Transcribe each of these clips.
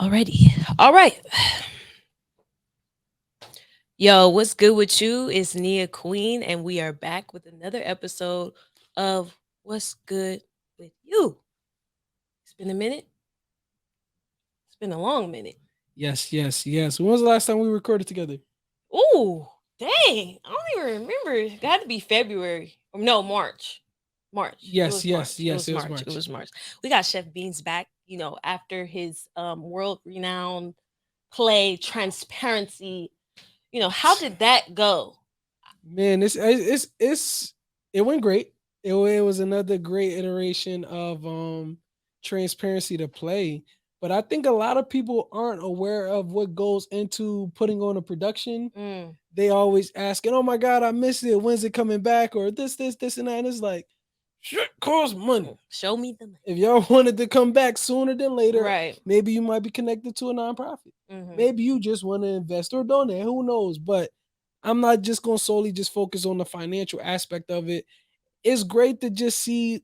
Alrighty. All right. Yo, what's good with you? It's Nia Queen, and we are back with another episode of What's Good with You. It's been a minute. It's been a long minute. Yes, yes, yes. When was the last time we recorded together? Ooh, dang. I don't even remember. It got to be February. No, March. March. It Yes, was yes, March. It yes. was It was March. It March. was March. We got Chef Beans back, after his world renowned play Transparency. How did that go? Man, it went great. It was another great iteration of transparency to play. But I think a lot of people aren't aware of what goes into putting on a production. Mm, They always asking, "Oh my God, I missed it. When's it coming back?" Or this, and that. And it's like, shit costs money. show me the money. If y'all wanted to come back sooner than later, Right. maybe you might be connected to a nonprofit. Hmm. Maybe you just want to invest or donate. Who knows? But I'm not just going to solely just focus on the financial aspect of it. It's great to just see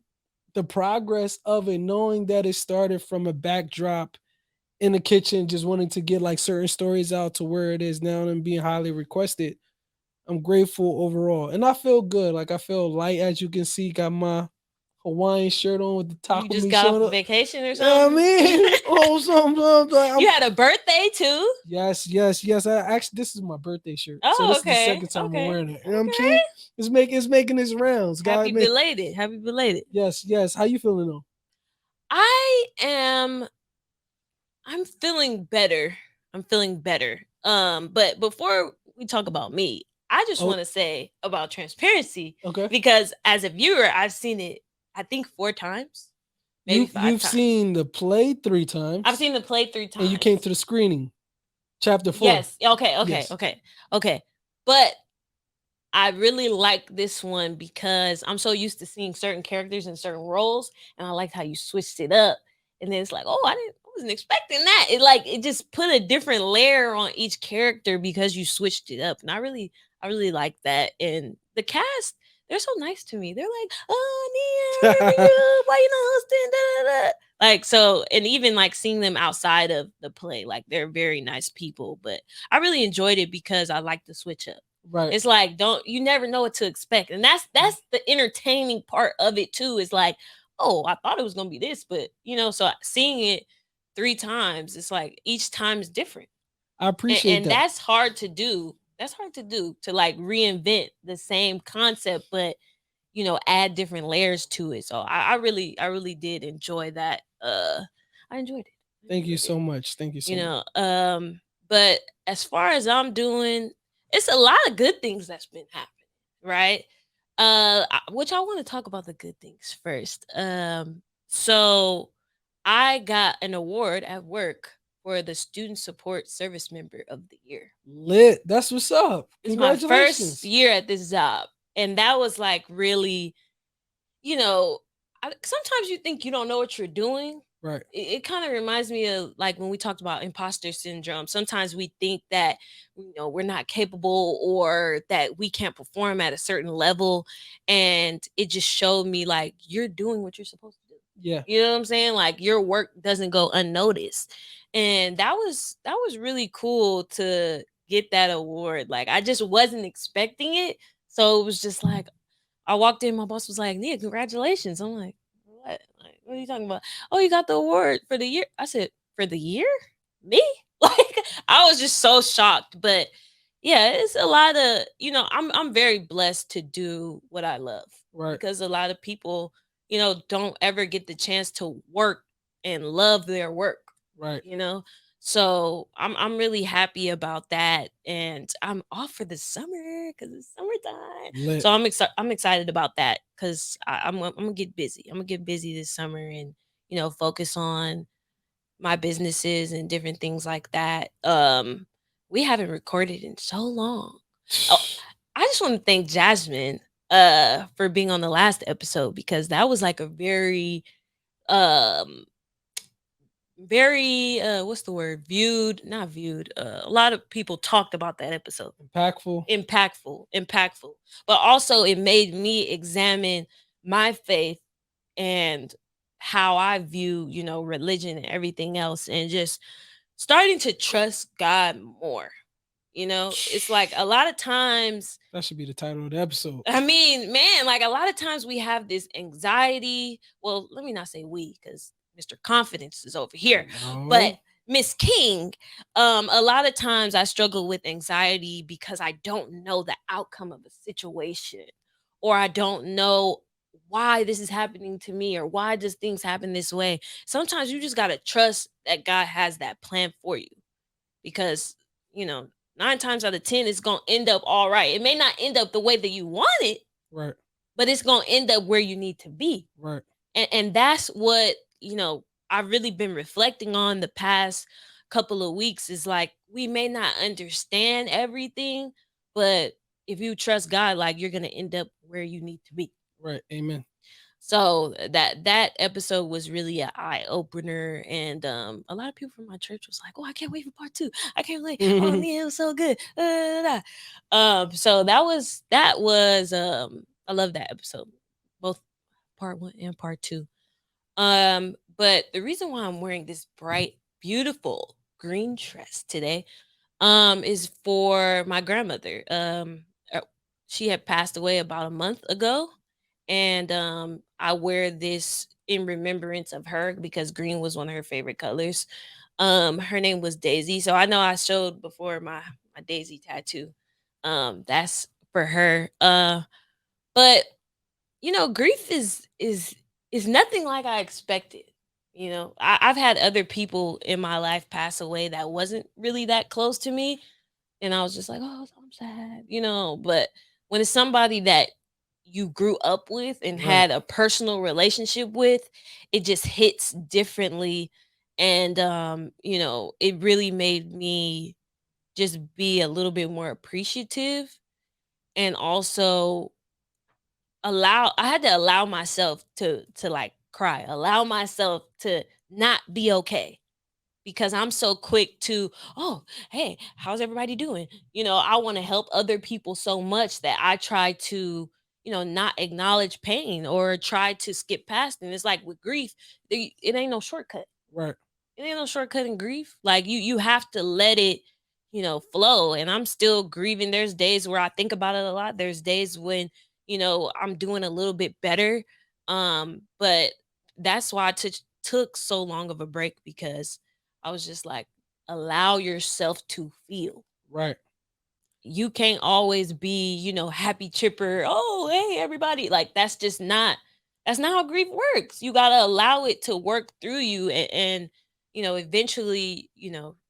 the progress of it, knowing that it started from a backdrop in the kitchen, just wanting to get like certain stories out to where it is now and being highly requested. I'm grateful overall. And I feel good. Like I feel light, as you can see, got my Hawaiian shirt on with the You taco just meat got off showing a up. vacation or Yeah, I something? mean, oh, something. Like, You had a birthday too? yes, yes, yes. I actually, this is my birthday shirt, so Oh, this is the okay. second time I'm Okay. wearing it. You know what I'm saying? Okay. It's making its rounds, Happy God. Man, belated. Happy belated. yes, yes. How you feeling though? I am I'm feeling better. I'm feeling better. But before we talk about me, I just Oh, want to say about Transparency okay. because as a viewer, I've seen it I think 4 times, maybe five You've times. seen the play three I've times, seen the play three and you came times. to the screening, chapter 4. Yes. Okay. Okay. Yes. Okay. Okay. But I really like this one because I'm so used to seeing certain characters in certain roles, and I liked how you switched it up. And then it's like, oh, I wasn't expecting that. It just put a different layer on each character because you switched it up, and I really like that. And the cast, they're so nice to me. They're like, oh, Nia, I remember you. Why you not hosting? Da, da, da. Like so, and even like seeing them outside of the play, like they're very nice people. But I really enjoyed it because I like the switch up. Right. It's like don't you never know what to expect. And that's the entertaining part of it too. Is like, oh, I thought it was gonna be this, but so seeing it 3 times, it's like each time is different. I And, appreciate and that. that's hard to do. That's hard to do to like reinvent the same concept, but add different layers to it. So I really did enjoy that. I enjoyed it. I Thank you enjoyed it. so much. Thank you You so much. know, but as far as I'm doing, it's a lot of good things that's been happening, right? Which I want to talk about the good things first. So I got an award at work for the Student Support Service Member of the Year. Lit. That's what's up. It's my first Congratulations. year at this job, and that was like really, you know, sometimes you think you don't know what you're doing. Right. It kind of reminds me of like when we talked about imposter syndrome. Sometimes we think that we're not capable or that we can't perform at a certain level, and it just showed me like you're doing what you're supposed to do. Yeah. You know what I'm saying? Like your work doesn't go unnoticed, and that was really cool to get that award. Like I just wasn't expecting it, so it was just like I walked in, my boss was like, "Nia, congratulations." I'm like, "What? Like, what are you talking about?" "Oh, you got the award for the year." I said, "For the year? Me?" Like I was just so shocked. But yeah, it's a lot of, I'm very blessed to do what I love Right. because a lot of people, don't ever get the chance to work and love their work, Right. you know? So I'm really happy about that, and I'm off for the summer because it's summertime. Lit. So I'm excited about that because I'm gonna get busy. I'm gonna get busy this summer and focus on my businesses and different things like that. We haven't recorded in so long. Oh, I just want to thank Jasmine for being on the last episode because that was like a um very what's the word, viewed, not viewed, a lot of people talked about that episode. Impactful. Impactful, but also it made me examine my faith and how I view religion and everything else, and just starting to trust God more. It's like a lot of times, That should be the title of the episode. I mean, man, like a lot of times we have this anxiety. Well, let me not say we, because Mr. Confidence is over here. But No. Miss King, a lot of times I struggle with anxiety because I don't know the outcome of a situation, or I don't know why this is happening to me, or why does things happen this way. Sometimes you just gotta trust that God has that plan for you, because you know 9 times out of 10 it's gonna end up all right. It may not end up the way that you want it, Right. but it's gonna end up where you need to be. Right. And that's what I've really been reflecting on the past couple of weeks. Is like, we may not understand everything, but if you trust God, like, you're gonna end up where you need to be. Right. Amen. So that episode was really an eye opener, and a lot of people from my church was like, "Oh, I can't wait for part 2. I can't wait. Oh, yeah, it was so good." So that was I love that episode, both part 1 and part 2. But the reason why I'm wearing this bright, beautiful green dress today is for my grandmother. She had passed away about a month ago, and I wear this in remembrance of her because green was one of her favorite colors. Her name was Daisy, so I know I showed before my Daisy tattoo. That's for her. But grief is nothing like I expected. I've had other people in my life pass away that wasn't really that close to me, and I was just like, "Oh, I'm sad," But when it's somebody that you grew up with and Right. had a personal relationship with, it just hits differently. And it really made me just be a little bit more appreciative, and also I had to allow myself to like cry, allow myself to not be okay, because I'm so quick to, "Oh, hey, how's everybody doing?" I want to help other people so much that I try to, not acknowledge pain or try to skip past. And it's like with grief, it ain't no shortcut. Right. It ain't no shortcut in grief. Like, you have to let it, flow. And I'm still grieving. There's days where I think about it a lot. There's days when, I'm doing a little bit better. But that's why took so long of a break, because I was just like, allow yourself to feel. Right. You can't always be, happy, chipper. "Oh, hey, everybody." Like, that's not how grief works. You gotta allow it to work through you, and eventually,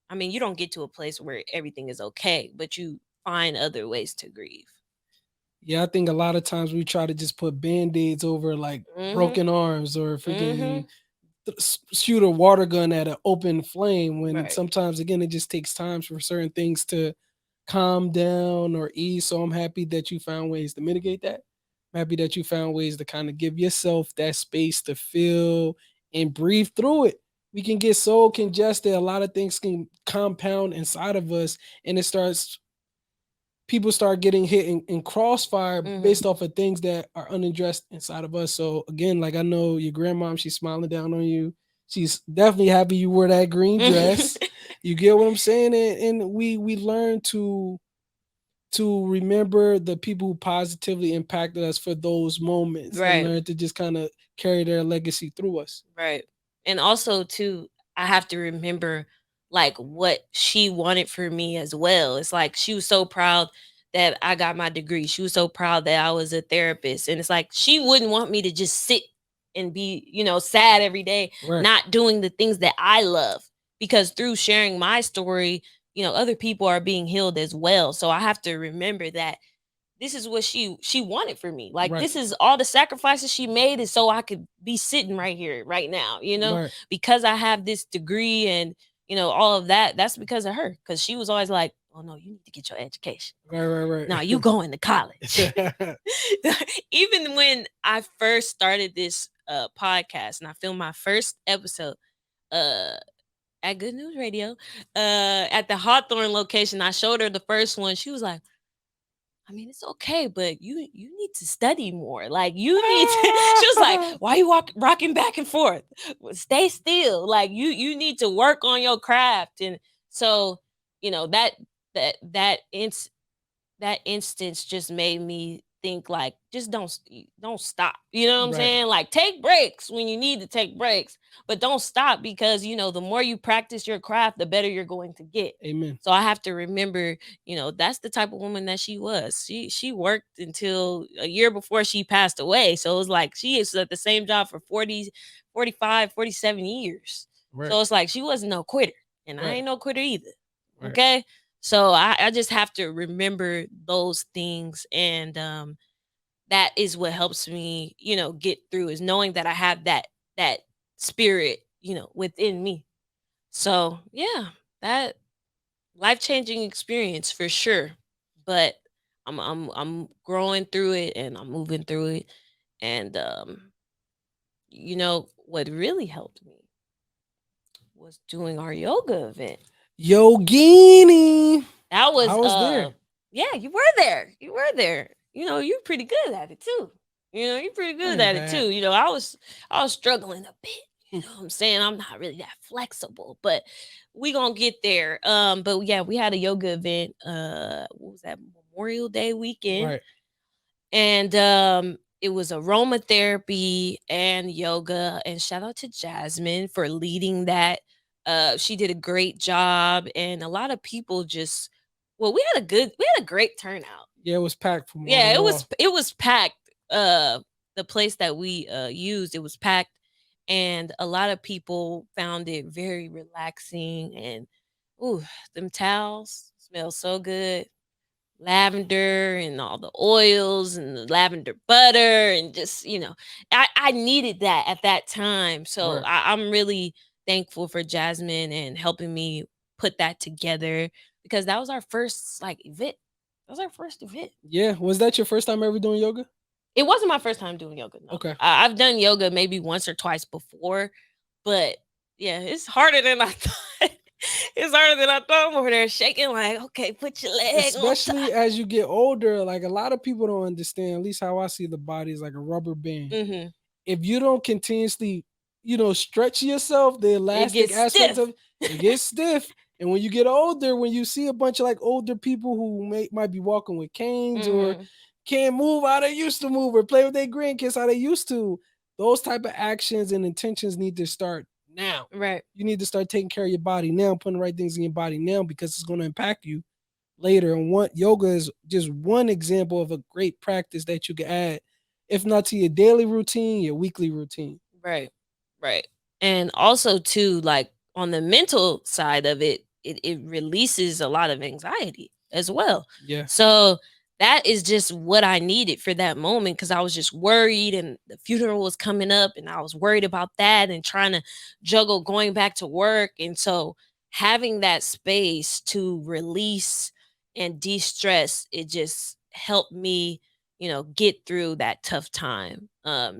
I mean, you don't get to a place where everything is okay, but you find other ways to grieve. Yeah, I think a lot of times we try to just put band-aids over like Mhm. broken arms or freaking Mhm. shoot a water gun at an open flame, when Right. sometimes again it just takes time for certain things to calm down or ease. So I'm happy that you found ways to mitigate that. I'm happy that you found ways to kind of give yourself that space to feel and breathe through it. We can get so congested, a lot of things can compound inside of us, and it starts people start getting hit in crossfire Mhm. based off of things that are unaddressed inside of us. So again, like I know your grandmom, she's smiling down on you. She's definitely happy you wore that green dress. You get what I'm saying? And we learn to remember the people who positively impacted us for those moments and Right. learn to just kind of carry their legacy through us. Right. And also too, I have to remember like what she wanted for me as well. It's like she was so proud that I got my degree. She was so proud that I was a therapist. And it's like she wouldn't want me to just sit and be, sad every day, Right. not doing the things that I love. Because through sharing my story, other people are being healed as well. So I have to remember that this is what she wanted for me. Like, Right. this is all the sacrifices she made, is so I could be sitting right here right now, Right. because I have this degree, and all of that. That's because of her, because she was always like, "Oh no, you need to get your education. Right. Right. Now you going to college." Right. Even when I first started this podcast and I filmed my first episode uh at Good News Radio, at the Hawthorne location, I showed her the first one. She was like, I mean, it's okay, but you need to study more. Like you need to. She was like, "Why you rocking back and forth? Stay still. Like you need to work on your craft." And so, that that ins that instance just made me think like just don't stop. You know what I'm Right. saying? Like take breaks when you need to take breaks, but don't stop because the more you practice your craft, the better you're going to get. Amen. So I have to remember, that's the type of woman that she was. She worked until a year before she passed away. So it was like she is at the same job for 40, 45, 47 years. Right. So it's like she wasn't no quitter. And I Right. ain't no quitter either. Right. Okay. So I just have to remember those things. And that is what helps me, get through is knowing that I have that spirit, within me. So yeah, that life-changing experience for sure. But I'm growing through it and I'm moving through it. And what really helped me was doing our yoga event. Yogini. That I was was there. yeah, you were there. You were there. You're pretty good at it too. You're pretty I good ain't at it bad. too. I was struggling a bit. You know what I'm saying? I'm not really that flexible, but we gonna get there. But yeah, we had a yoga event, what was that, Memorial Day weekend. Right. And it was aromatherapy and yoga. And shout out to Jasmine for leading that. She did a great job, and a lot of people just well, we had a great turnout. Yeah, it was packed from wall to Yeah, it was wall. it was packed. The place that we used, it was packed, and a lot of people found it very relaxing. And ooh, them towels smell so good, lavender and all the oils and the lavender butter, and just I needed that at that time. So Right. I'm really thankful for Jasmine and helping me put that together, because that was our first like event. That was our first event. Yeah. Was that your first time ever doing yoga? It wasn't my first time doing yoga. No, Okay. I've done yoga maybe once or twice before, but yeah, it's harder than I thought. It's harder than I thought. I'm over there shaking like, okay, put your leg on top. Especially as you get older, like a lot of people don't understand, at least how I see the body is like a rubber band. Hmm. If you don't continuously, stretch yourself, the It elastic gets aspect stiff. of it gets stiff. And when you get older, when you see a bunch of like older people who might be walking with canes or Hmm. can't move how they used to move or play with their grandkids how they used to, those type of actions and intentions need to start now. Right. You need to start taking care of your body now, putting the right things in your body now because it's going to impact you later. And what yoga is just one example of a great practice that you can add, if not to your daily routine, your weekly routine. Right. Right. And also too, like on the mental side of it, it releases a lot of anxiety as well. Yeah. So that is just what I needed for that moment, because I was just worried and the funeral was coming up and I was worried about that and trying to juggle going back to work. And so having that space to release and de-stress, it just helped me, get through that tough time.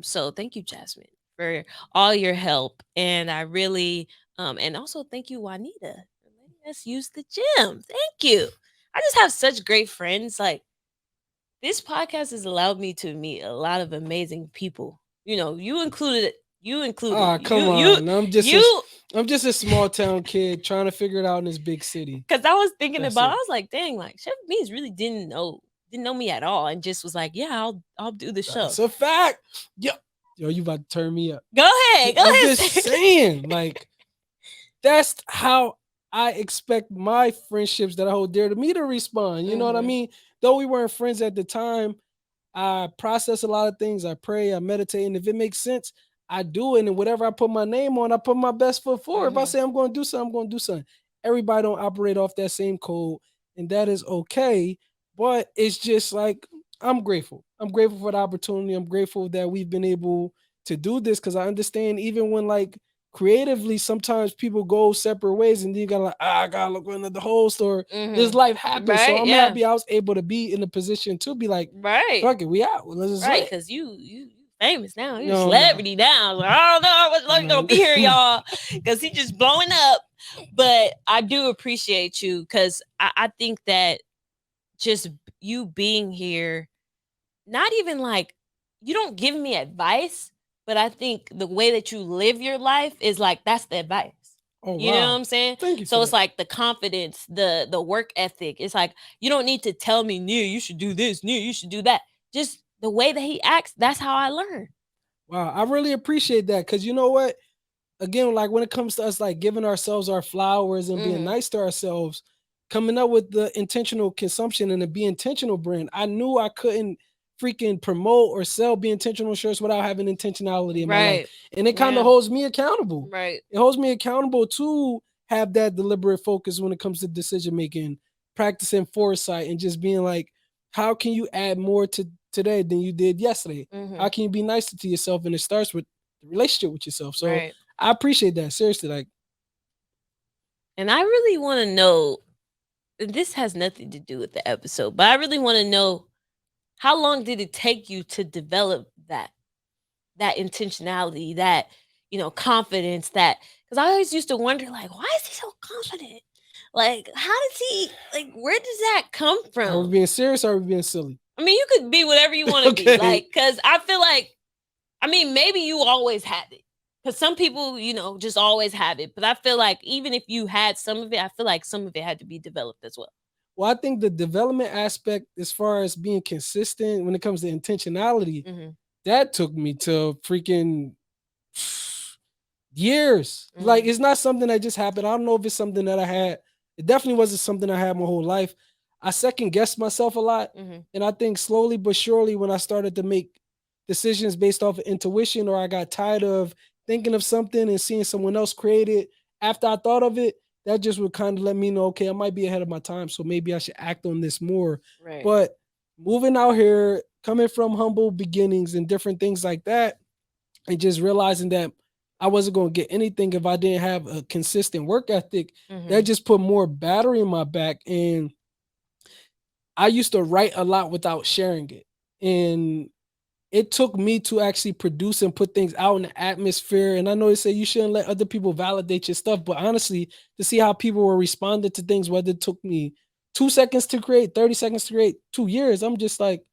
So thank you, Jasmine, for all your help. And I really and also thank you, Juanita, for letting us use the gym. Thank you. I just have such great friends. Like, this podcast has allowed me to meet a lot of amazing people. You included Ah, come you on. you I'm just a small town kid trying to figure it out in this big city. because I was thinking That's about, I it. was like, dang, like Chef Beans really didn't know me at all, and just was like, yeah, I'll do the show. That's a fact. Yo, you about to turn me up. Go ahead, go I'm ahead. just saying, like, that's how I expect my friendships that I hold dear to me to respond. You know what I Mhm. mean? Though we weren't friends at the time, I process a lot of things. I pray, I meditate, and if it makes sense, I do it. And whatever I put my name on, I put my best foot forward. If I Mhm. say I'm going to do something, I'm going to do something. Everybody don't operate off that same code, and that is okay. But it's just like I'm grateful. I'm grateful for the opportunity. I'm grateful that we've been able to do this because I understand even when like creatively sometimes people go separate ways and then you gotta like I gotta look into the host or this Mhm. life happens. So Right, I'm yeah. happy I was able to be in a position to be like Right. fuck it, we out. Well, let's just Right, lit. because you famous now. You're a No, no, celebrity now. Like, I don't know how much longer gonna no. be here, y'all, because he just blowing up. But I do appreciate you, because I think that just you being here, not even like you don't give me advice, but I think the way that you live your life is like that's the advice. Oh You know what wow. I'm saying? Thank you for So it's that. like the confidence, the work ethic. It's like you don't need to tell me, Nia, you should do this, Nia, you should do that. Just the way that he acts, that's how I learn. Wow, I really appreciate that because you know what? Again, like when it comes to us like giving ourselves our flowers and being Mhm. nice to ourselves, coming up with the intentional consumption and the Be Intentional brand, I knew I couldn't freaking promote or sell Be Intentional shirts without having intentionality in my life. Right. And it kind of Yeah. holds me accountable. Right. It holds me accountable to have that deliberate focus when it comes to decision making, practicing foresight, and just being like, how can you add more to today than you did yesterday? How Mhm. can you be nicer to yourself? And it starts with the relationship with yourself. So Right. I appreciate that. Seriously, like And I really want to know, and this has nothing to do with the episode, but I really want to know how long did it take you to develop that intentionality, that confidence, that because I always used to wonder like, why is he so confident? Like, how does he like where does that come are we from? being serious or are we being silly? I mean, you could be whatever you want to be, Okay. like, because I feel like, I mean, maybe you always had it. Because some people, just always have it. But I feel like even if you had some of it, I feel like some of it had to be developed as well. Well, I think the development aspect, as far as being consistent when it comes to intentionality, Mhm. that took me to freaking years. Like Mhm. it's not something that just happened. I don't know if it's something that I had. It definitely wasn't something I had my whole life. I second guessed myself a lot. Mhm. And I think slowly but surely, when I started to make decisions based off of intuition, or I got tired of thinking of something and seeing someone else create it after I thought of it, that just would kind of let me know, okay, I might be ahead of my time. So maybe I should act on this more. Right. But moving out here, coming from humble beginnings and different things like that, and just realizing that I wasn't going to get anything if I didn't have a consistent work ethic, that Mhm. just put more battery in my back. And I used to write a lot without sharing it. And it took me to actually produce and put things out in the atmosphere. And I know they say you shouldn't let other people validate your stuff, but honestly, to see how people were responding to things, whether it took me 2 seconds to create, 30 seconds to create, 2 years, I'm just like,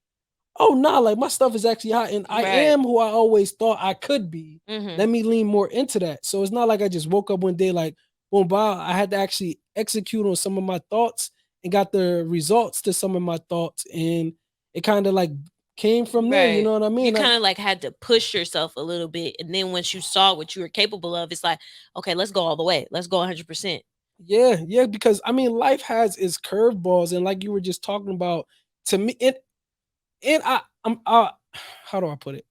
oh nah, like my stuff is actually hot and I Right. am who I always thought I could be. Mhm. Let me lean more into that. So it's not like I just woke up one day like, boom, wow. I had to actually execute on some of my thoughts and got the results to some of my thoughts. And it kind of like came from there. You Right. know what I You mean? Like, kind of like had to push yourself a little bit, and then once you saw what you were capable of, it's like, okay, let's go all the way. Let's go 100%. yeah, yeah, because I mean, life has its curveballs, and like you were just talking about, to me, and I'm how do I put it?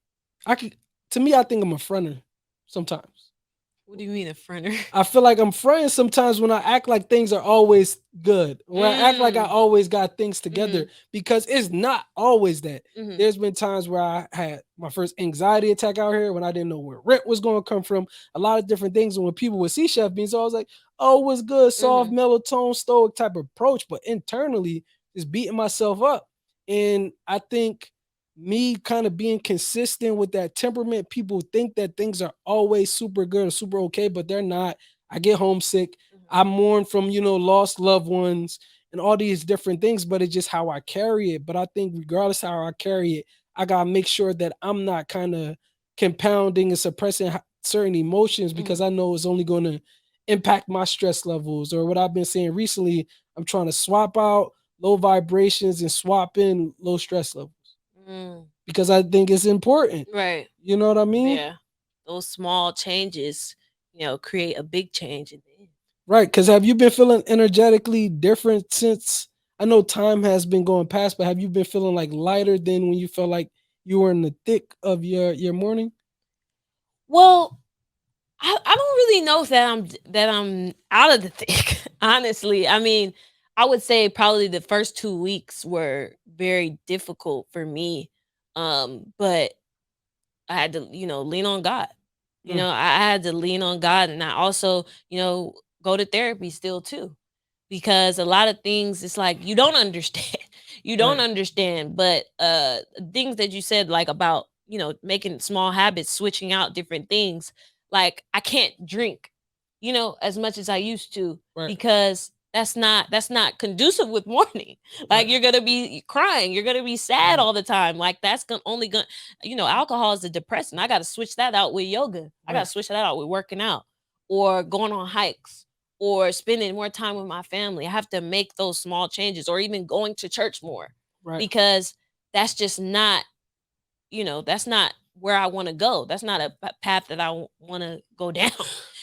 I could to me, I think I'm a fronter sometimes. What do you mean a fronter? I feel like I'm fronting sometimes when I act like things are always good, when I act like I Mm. always got things together, Mhm. because it's not always that. Mhm. There's been times where I had my first anxiety attack out here when I didn't know where rent was going to come from. A lot of different things. And when people would see Chef Bean, so I was like, oh, what's good? Soft, Mhm. mellow tone, stoic type of approach. But internally, just beating myself up. And I think me kind of being consistent with that temperament, people think that things are always super good or super okay, but they're not. I get homesick. Mhm. I mourn from, lost loved ones and all these different things, but it's just how I carry it. But I think regardless how I carry it, I gotta make sure that I'm not kind of compounding and suppressing certain emotions, because Mhm. I know it's only going to impact my stress levels. Or what I've been saying recently, I'm trying to swap out low vibrations and swap in low stress levels Mm. because I think it's important. Right. You know what I mean? Yeah. Those small changes, create a big change in the end. Right. Because have you been feeling energetically different since? I know time has been going past, but have you been feeling like lighter than when you felt like you were in the thick of your morning? Well, I don't really know if that I'm out of the thick. Honestly, I mean, I would say probably the first 2 weeks were very difficult for me. But I had to, lean on God. Mm, I had to lean on God, and I also, go to therapy still too, because a lot of things it's like you don't understand. You don't right. understand, but things that you said like about, making small habits, switching out different things. Like I can't drink, as much as I used to Right. because that's not conducive with mourning. Like Right. you're gonna be crying, you're gonna be sad Right. all the time. Like that's gonna only gonna, alcohol is a depressant. I gotta switch that out with yoga. I gotta Right. switch that out with working out or going on hikes or spending more time with my family. I have to make those small changes or even going to church more Right. because that's just not, that's not where I want to go. That's not a path that I want to go down.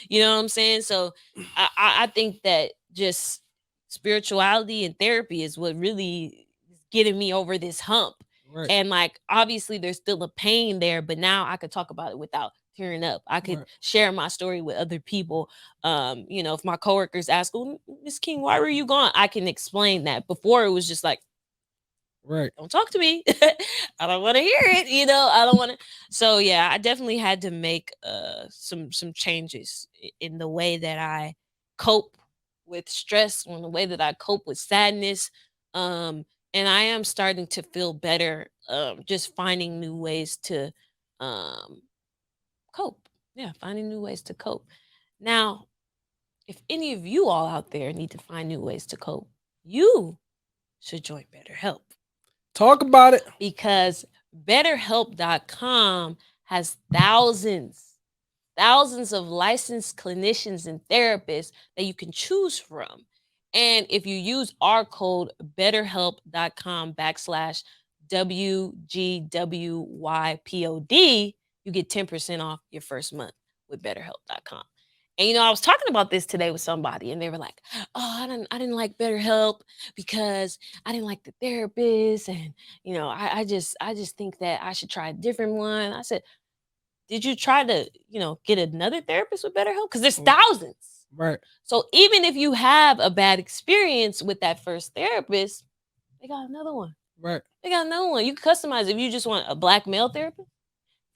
You know what I'm saying? So I think that just spirituality and therapy is what really is getting me over this hump. Right. And like obviously there's still a pain there, but now I could talk about it without tearing up. I could Right. share my story with other people. If my coworkers ask, "Well, Miss King, why were you gone?" I can explain that. Before it was just like, Right. don't talk to me. I don't want to hear it, I don't want to. So yeah, I definitely had to make some changes in the way that I cope with stress, in the way that I cope with sadness. And I am starting to feel better, just finding new ways to um cope. Yeah, finding new ways to cope. Now, if any of you all out there need to find new ways to cope, you should join BetterHelp Talk about it. because BetterHelp.com has thousands of licensed clinicians and therapists that you can choose from. And if you use our code BetterHelp.com/WGWYPOD, you get 10% off your first month with BetterHelp.com. And I was talking about this today with somebody, and they were like, "Oh, I didn't like BetterHelp because I didn't like the therapist, and I just think that I should try a different one." I said, "Did you try to get another therapist with BetterHelp? Because there's thousands. Right. So even if you have a bad experience with that first therapist, they got another one. Right. They got another one. You can customize if you just want a black male therapist."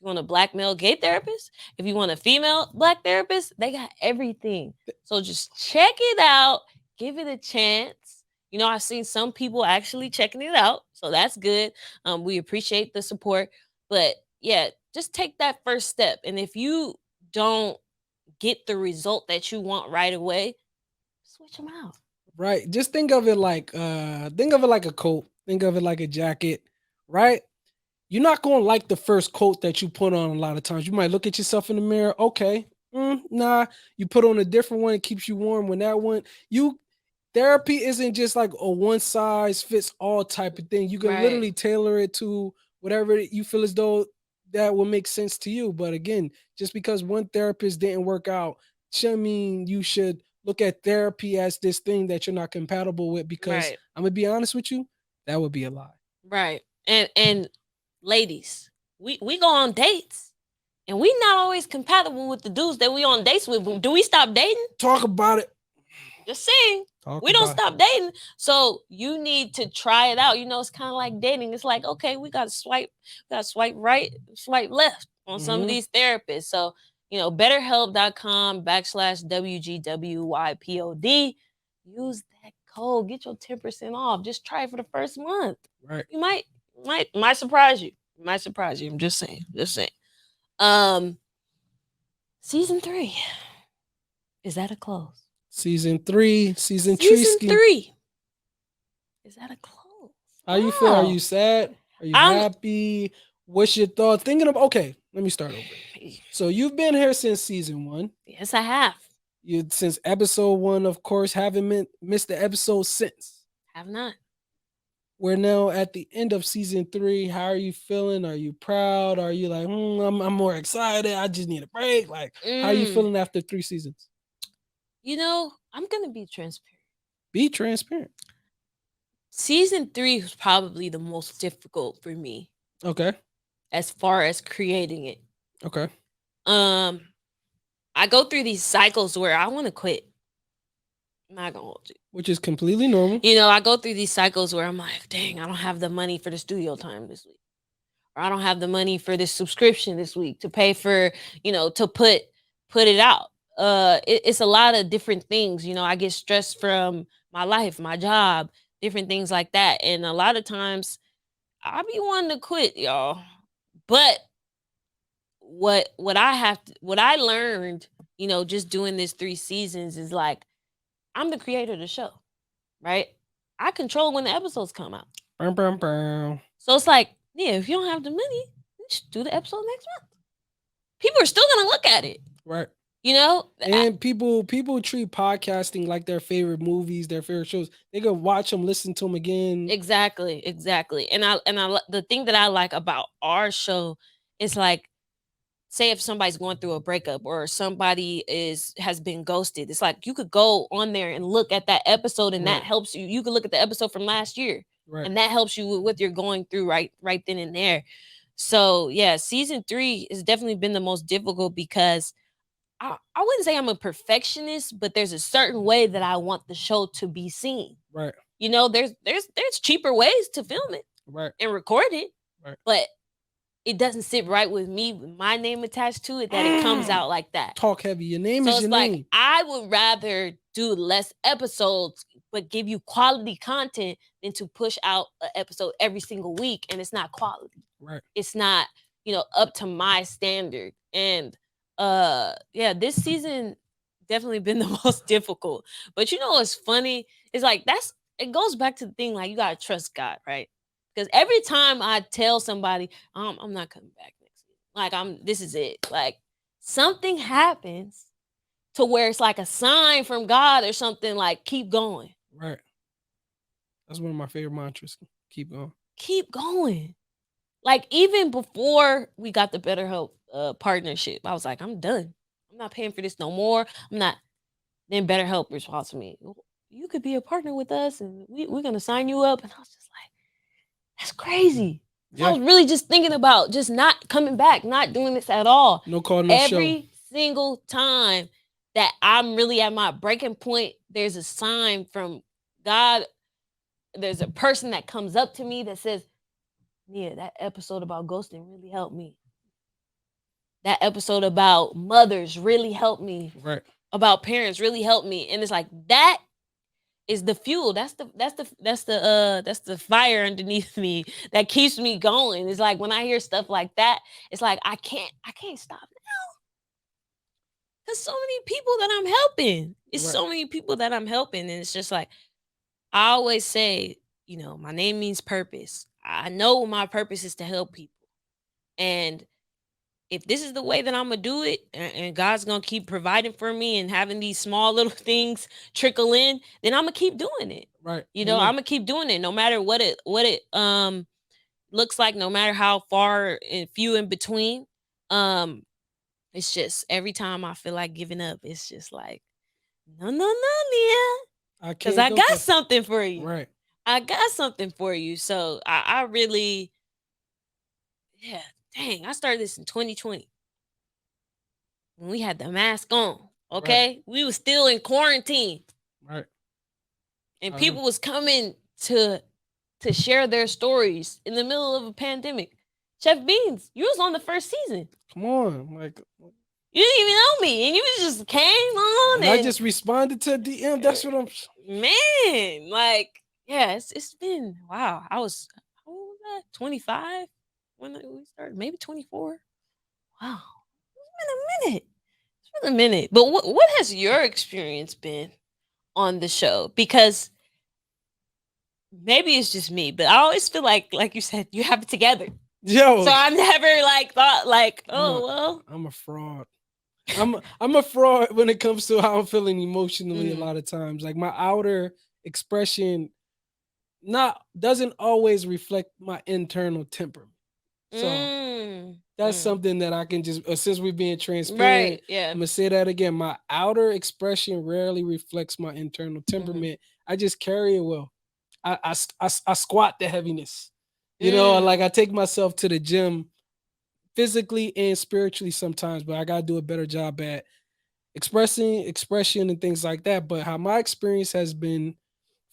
You want a black male gay therapist? If you want a female black therapist, they got everything. So just check it out, give it a chance. I've seen some people actually checking it out, so that's good. We appreciate the support, but yeah, just take that first step. And if you don't get the result that you want right away, switch them out. Right. Just think of it like a coat. Think of it like a jacket, right? You're not gonna like the first coat that you put on a lot of times. You might look at yourself in the mirror, okay. Nah, you put on a different one, it keeps you warm. When that one, you therapy isn't just like a one size fits all type of thing. You can Right. literally tailor it to whatever you feel as though that will make sense to you. But again, just because one therapist didn't work out, shouldn't mean you should look at therapy as this thing that you're not compatible with. Because Right. I'm gonna be honest with you, that would be a lie. Right. And ladies, we go on dates. And we not always compatible with the dudes that we on dates with. Do we stop dating? Talk about it. Just saying. Talk We don't about it. stop dating. So you need to try it out. It's kind of like dating. It's like, okay, we got to swipe right, swipe left on some of Mhm. these therapists. So, betterhelp.com/WGWYPOD. Use that code. Get your 10% off. Just try it for the first month. Right. You might surprise you. Might surprise you. I'm just saying. Just saying. Season 3. Is that a close? Season 3, season Season Treesky. 3. Is that a close? How you feel? Are Wow. you sad? Are you I'm happy? What's your thought? Thinking of okay, let me start over. So you've been here since season 1. Yes, I have. You since episode 1, of course, haven't missed the episode since. Have not. We're now at the end of season 3. How are you feeling? Are you proud? Are you like, I'm more excited? I just need a break. Like, how are you feeling after 3 seasons? I'm gonna be transparent. Be transparent. Season 3 was probably the most difficult for me Okay. as far as creating it. Okay. I go through these cycles where I want to quit. I'm not gonna hold you. Which is completely normal. I go through these cycles where I'm like, dang, I don't have the money for the studio time this week. Or I don't have the money for this subscription this week to pay for, to put it out. It's a lot of different things. I get stressed from my life, my job, different things like that. And a lot of times I be wanting to quit, y'all. But what I learned, just doing this 3 seasons is like, I'm the creator of the show. right? I control when the episodes come out. Brum, brum, brum. So it's like, yeah, if you don't have the money, just do the episode next month. People are still gonna look at it. Right. You know? And people treat podcasting like their favorite movies, their favorite shows. They go watch them, listen to them again. Exactly. And the thing that I like about our show is like, say if somebody's going through a breakup or somebody has been ghosted, it's like you could go on there and look at that episode, and that Right. helps you. You could look at the episode from last year, Right. and that helps you with what you're going through right then and there. So yeah, season 3 has definitely been the most difficult because I wouldn't say I'm a perfectionist, but there's a certain way that I want the show to be seen. Right. You know, there's cheaper ways to film it Right. and record it, Right. but it doesn't sit right with me with my name attached to it that it comes out like that. Talk heavy. Your name So is it's your like name. I would rather do less episodes but give you quality content than to push out an episode every single week and it's not quality. Right. It's not, up to my standard. And yeah, this season definitely been the most difficult. But what's funny? It's like it goes back to the thing, like you gotta trust God, right? Because every time I tell somebody, I'm not coming back next season. Like this is it. Like something happens to where it's like a sign from God or something, like keep going. Right. That's one of my favorite mantras. Keep going. Keep going. Like even before we got the BetterHelp partnership, I was like, I'm done. I'm not paying for this no more. I'm not. Then BetterHelp responds to me, you could be a partner with us and we're going to sign you up. And I was just like, that's crazy. Yeah. I was really just thinking about just not coming back, not doing this at all. No call, no show. Every single time that I'm really at my breaking point, there's a sign from God. There's a person that comes up to me that says, yeah, that episode about ghosting really helped me. That episode about mothers really helped me. Right. About parents really helped me. And it's like that is the fuel. That's the fire underneath me that keeps me going. It's like when I hear stuff like that, it's like I can't stop now. There's so many people that I'm helping. It's right. So many people that I'm helping. And it's just like I always say, my name means purpose. I know my purpose is to help people. And if this is the way that I'm going to do it and God's going to keep providing for me and having these small little things trickle in, then I'm going to keep doing it. Right. I'm going to keep doing it no matter what it looks like, no matter how far and few in between. It's just every time I feel like giving up, it's just like, no, Nia. Because I got something for you. Right. I got something for you. So I really, yeah, dang, I started this in 2020 when we had the mask on. Okay. Right. We was still in quarantine. Right. And people was coming to share their stories in the middle of a pandemic. Chef Beans, you was on the first season. Come on. Like you didn't even know me, and you just came on. And I just responded to a DM. That's what I'm. Man, like, yeah, it's been wow. How old was that? 25 when we started, maybe 24. Wow, it's been a minute. It's been a minute. But what has your experience been on the show? Because maybe it's just me, but I always feel like you said, you have it together. Yo. So I never thought well. I'm a fraud. I'm a fraud when it comes to how I'm feeling emotionally. A lot of times, like my outer expression doesn't always reflect my internal temperament. So that's something that I can just, since we're being transparent, right, yeah. I'm gonna say that again. My outer expression rarely reflects my internal temperament. I just carry it well. I squat the heaviness. Like I take myself to the gym physically and spiritually sometimes, but I gotta do a better job at expression and things like that. But how my experience has been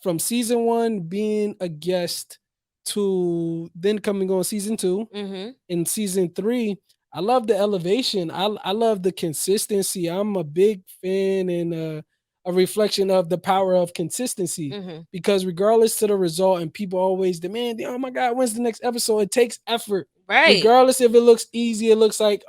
from season 1 being a guest to then coming on season 2 in season 3, I love the elevation. I love the consistency. I'm a big fan and a reflection of the power of consistency because regardless to the result, and people always demand, oh my God, when's the next episode? It takes effort. Right. Regardless if it looks easy, it looks like,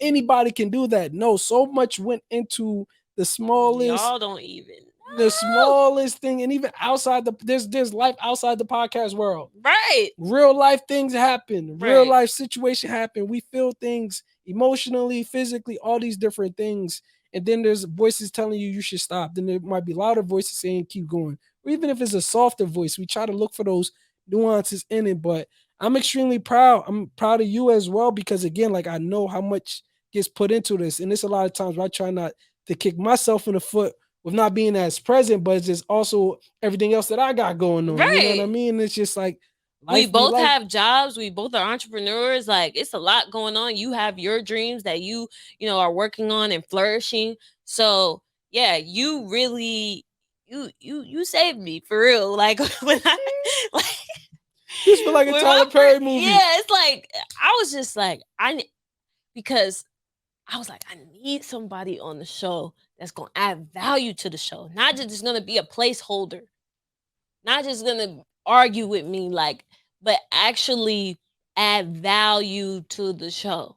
anybody can do that. No, so much went into the smallest. Y'all don't even The smallest thing, and even outside there's life outside the podcast world. Right. Real life things happen. Real Right. life situation happen. We feel things emotionally, physically, all these different things. And then there's voices telling you should stop. Then there might be louder voices saying keep going. Or even if it's a softer voice, we try to look for those nuances in it. But I'm extremely proud. I'm proud of you as well because again, like I know how much gets put into this, and it's a lot of times where I try not to kick myself in the foot with not being as present, but it's just also everything else that I got going on. You know what I Right. mean? It's just like We life be both life. have jobs. We both are entrepreneurs. Like it's a lot going on. You have your dreams that you know, are working on and flourishing. So yeah, you really, you saved me for real. Like when I like This feel like a when Tyler my Perry first, movie. yeah, it's like I was just like because I was like, I need somebody on the show that's gonna add value to the show, not just gonna be a placeholder, not just gonna argue with me, like, but actually add value to the show.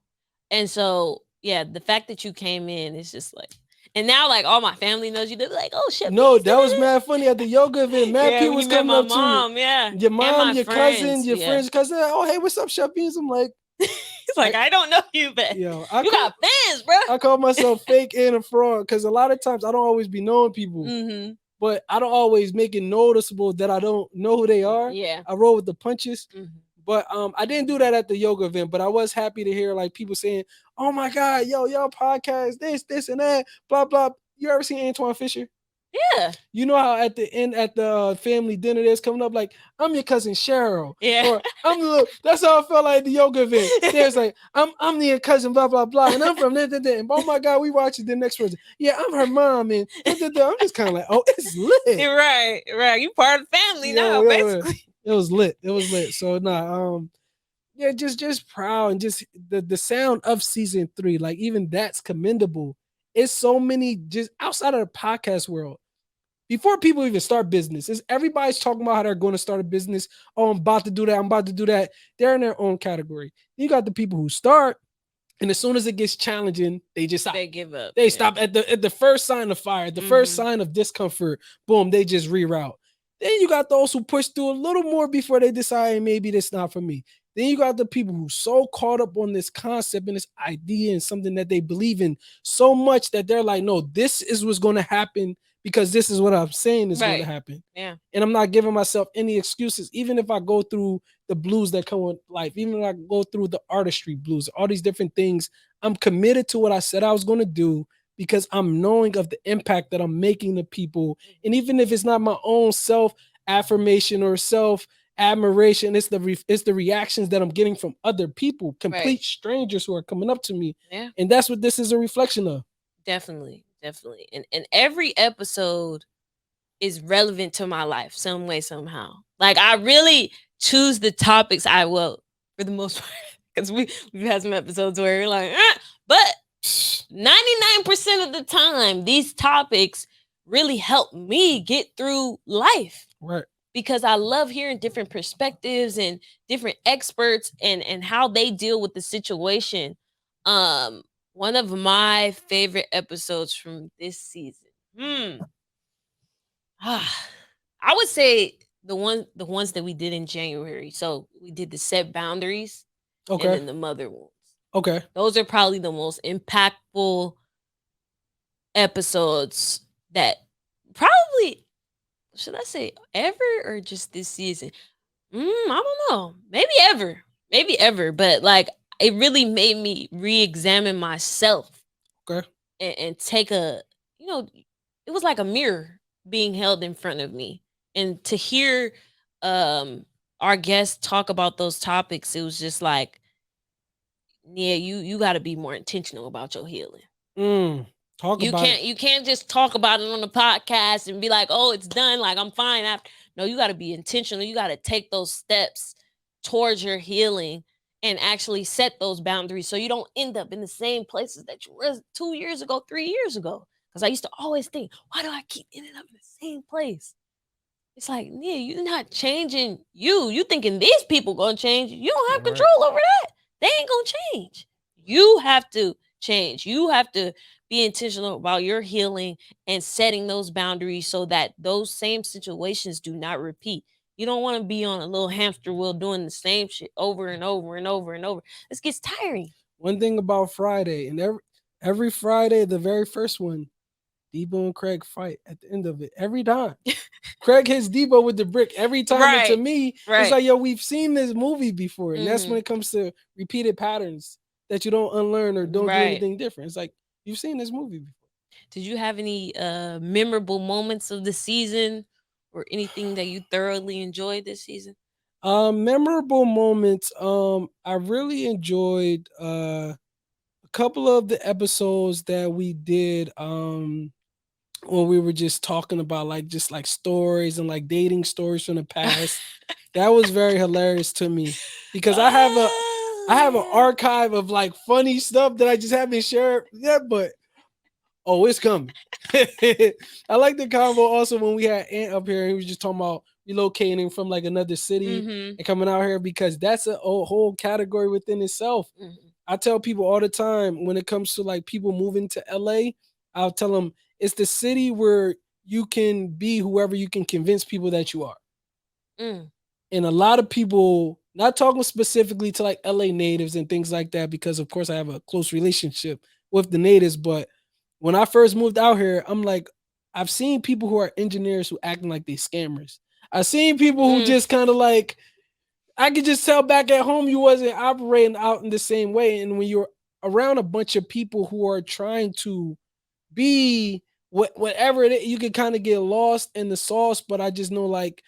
And so, yeah, the fact that you came in is just like, and now like all my family knows you. They're like, oh shit, No, that was mad funny at the yoga event. Mad yeah, people when was you met coming my up to you. mom, yeah, Your and mom, my your cousin, friends, your yeah. friends, cousin. Oh, hey, what's up, Chef Beans? I'm like, It's like I don't know you, but yo, you got fans, bro. I call myself fake and a fraud because a lot of times I don't always be knowing people, Mm-hmm. but I don't always make it noticeable that I don't know who they are. Yeah. I roll with the punches. Mm-hmm. But I didn't do that at the yoga event, but I was happy to hear like people saying, "Oh my God, yo, y'all podcast this and that, blah blah." You ever seen Antoine Fisher? Yeah. You know how at the end at the family dinner there's coming up like, "I'm your cousin Cheryl," Yeah. or "I'm the." That's how I felt like at the yoga event. There's like, "I'm your cousin blah blah blah," and I'm from that. And oh my God, we watch it. The next person, yeah, I'm her mom, and I'm just kind of like, oh, it's lit. Right, right. You part of the family now, basically. It was lit. It was lit. So yeah, just proud and just the sound of season 3, like even that's commendable. It's so many just outside of the podcast world. Before people even start business, is everybody's talking about how they're going to start a business. Oh, I'm about to do that. I'm about to do that. They're in their own category. Then you got the people who start, and as soon as it gets challenging, they just stop. They give up. They stop at the first sign of fire, at the first sign of discomfort. Boom, they just reroute. Then you got those who push through a little more before they decide, hey, maybe this not for me. Then you got the people who so caught up on this concept and this idea and something that they believe in so much that they're like, no, this is what's going to happen because this is what I'm saying is going to happen. Yeah. And I'm not giving myself any excuses, even if I go through the blues that come with life, even if I go through the artistry blues, all these different things. I'm committed to what I said I was going to do because I'm knowing of the impact that I'm making to people. And even if it's not my own self affirmation or self admiration, it's the reactions that I'm getting from other people, complete strangers who are coming up to me. Yeah. And that's what this is a reflection of. Definitely. And every episode is relevant to my life some way, somehow. Like I really choose the topics for the most part, because we've had some episodes where you're like, but 99% of the time, these topics really help me get through life. Right. Because I love hearing different perspectives and different experts and how they deal with the situation. One of my favorite episodes from this season. I would say the ones that we did in January. So we did the set boundaries, and then the mother wounds. Okay. Those are probably the most impactful episodes that probably, should I say ever or just this season? I don't know. Maybe ever. But like, it really made me re-examine myself. Okay. And take it was like a mirror being held in front of me. And to hear our guests talk about those topics, it was just like, yeah, you got to be more intentional about your healing. You can't just talk about it on the podcast and be like, oh, it's done, like I'm fine after. No, you got to be intentional. You got to take those steps towards your healing and actually set those boundaries so you don't end up in the same places that you were 2 years ago, 3 years ago. Because I used to always think, why do I keep ending up in the same place? It's like, yeah, you're not changing you. You thinking these people gonna change. You don't have control over that. They ain't gonna change. You have to change. You have to be intentional about your healing and setting those boundaries so that those same situations do not repeat. You don't want to be on a little hamster wheel doing the same shit over and over and over and over. This gets tiring. One thing about Friday, and every Friday, the very first one, Debo and Craig fight at the end of it every time. Craig hits Debo with the brick every time, and to Right. me, it's Right. like, yo, we've seen this movie before, and that's when Mhm. it comes to repeated patterns that you don't unlearn or don't do Right. anything different. It's like you've seen this movie before. Did you have any memorable moments of the season or anything that you thoroughly enjoyed this season? Memorable moments. I really enjoyed a couple of the episodes that we did. When we were just talking about like just like stories and like dating stories from the past. That was very hilarious to me because I have an archive of like funny stuff that I just haven't shared yet, but oh, it's coming. I like the convo also when we had Ant up here and he was just talking about relocating from like another city Mm-hmm. and coming out here because that's a whole category within itself. Mm-hmm. I tell people all the time when it comes to like people moving to LA, I'll tell them it's the city where you can be whoever you can convince people that you are. Mm. And a lot of people, not talking specifically to like LA natives and things like that, because of course I have a close relationship with the natives. But when I first moved out here, I'm like, I've seen people who are engineers who acting like they scammers. I've seen people who Mm. just kind of like, I could just tell back at home you wasn't operating out in the same way. And when you're around a bunch of people who are trying to be whatever it is, you can kind of get lost in the sauce. But I just know like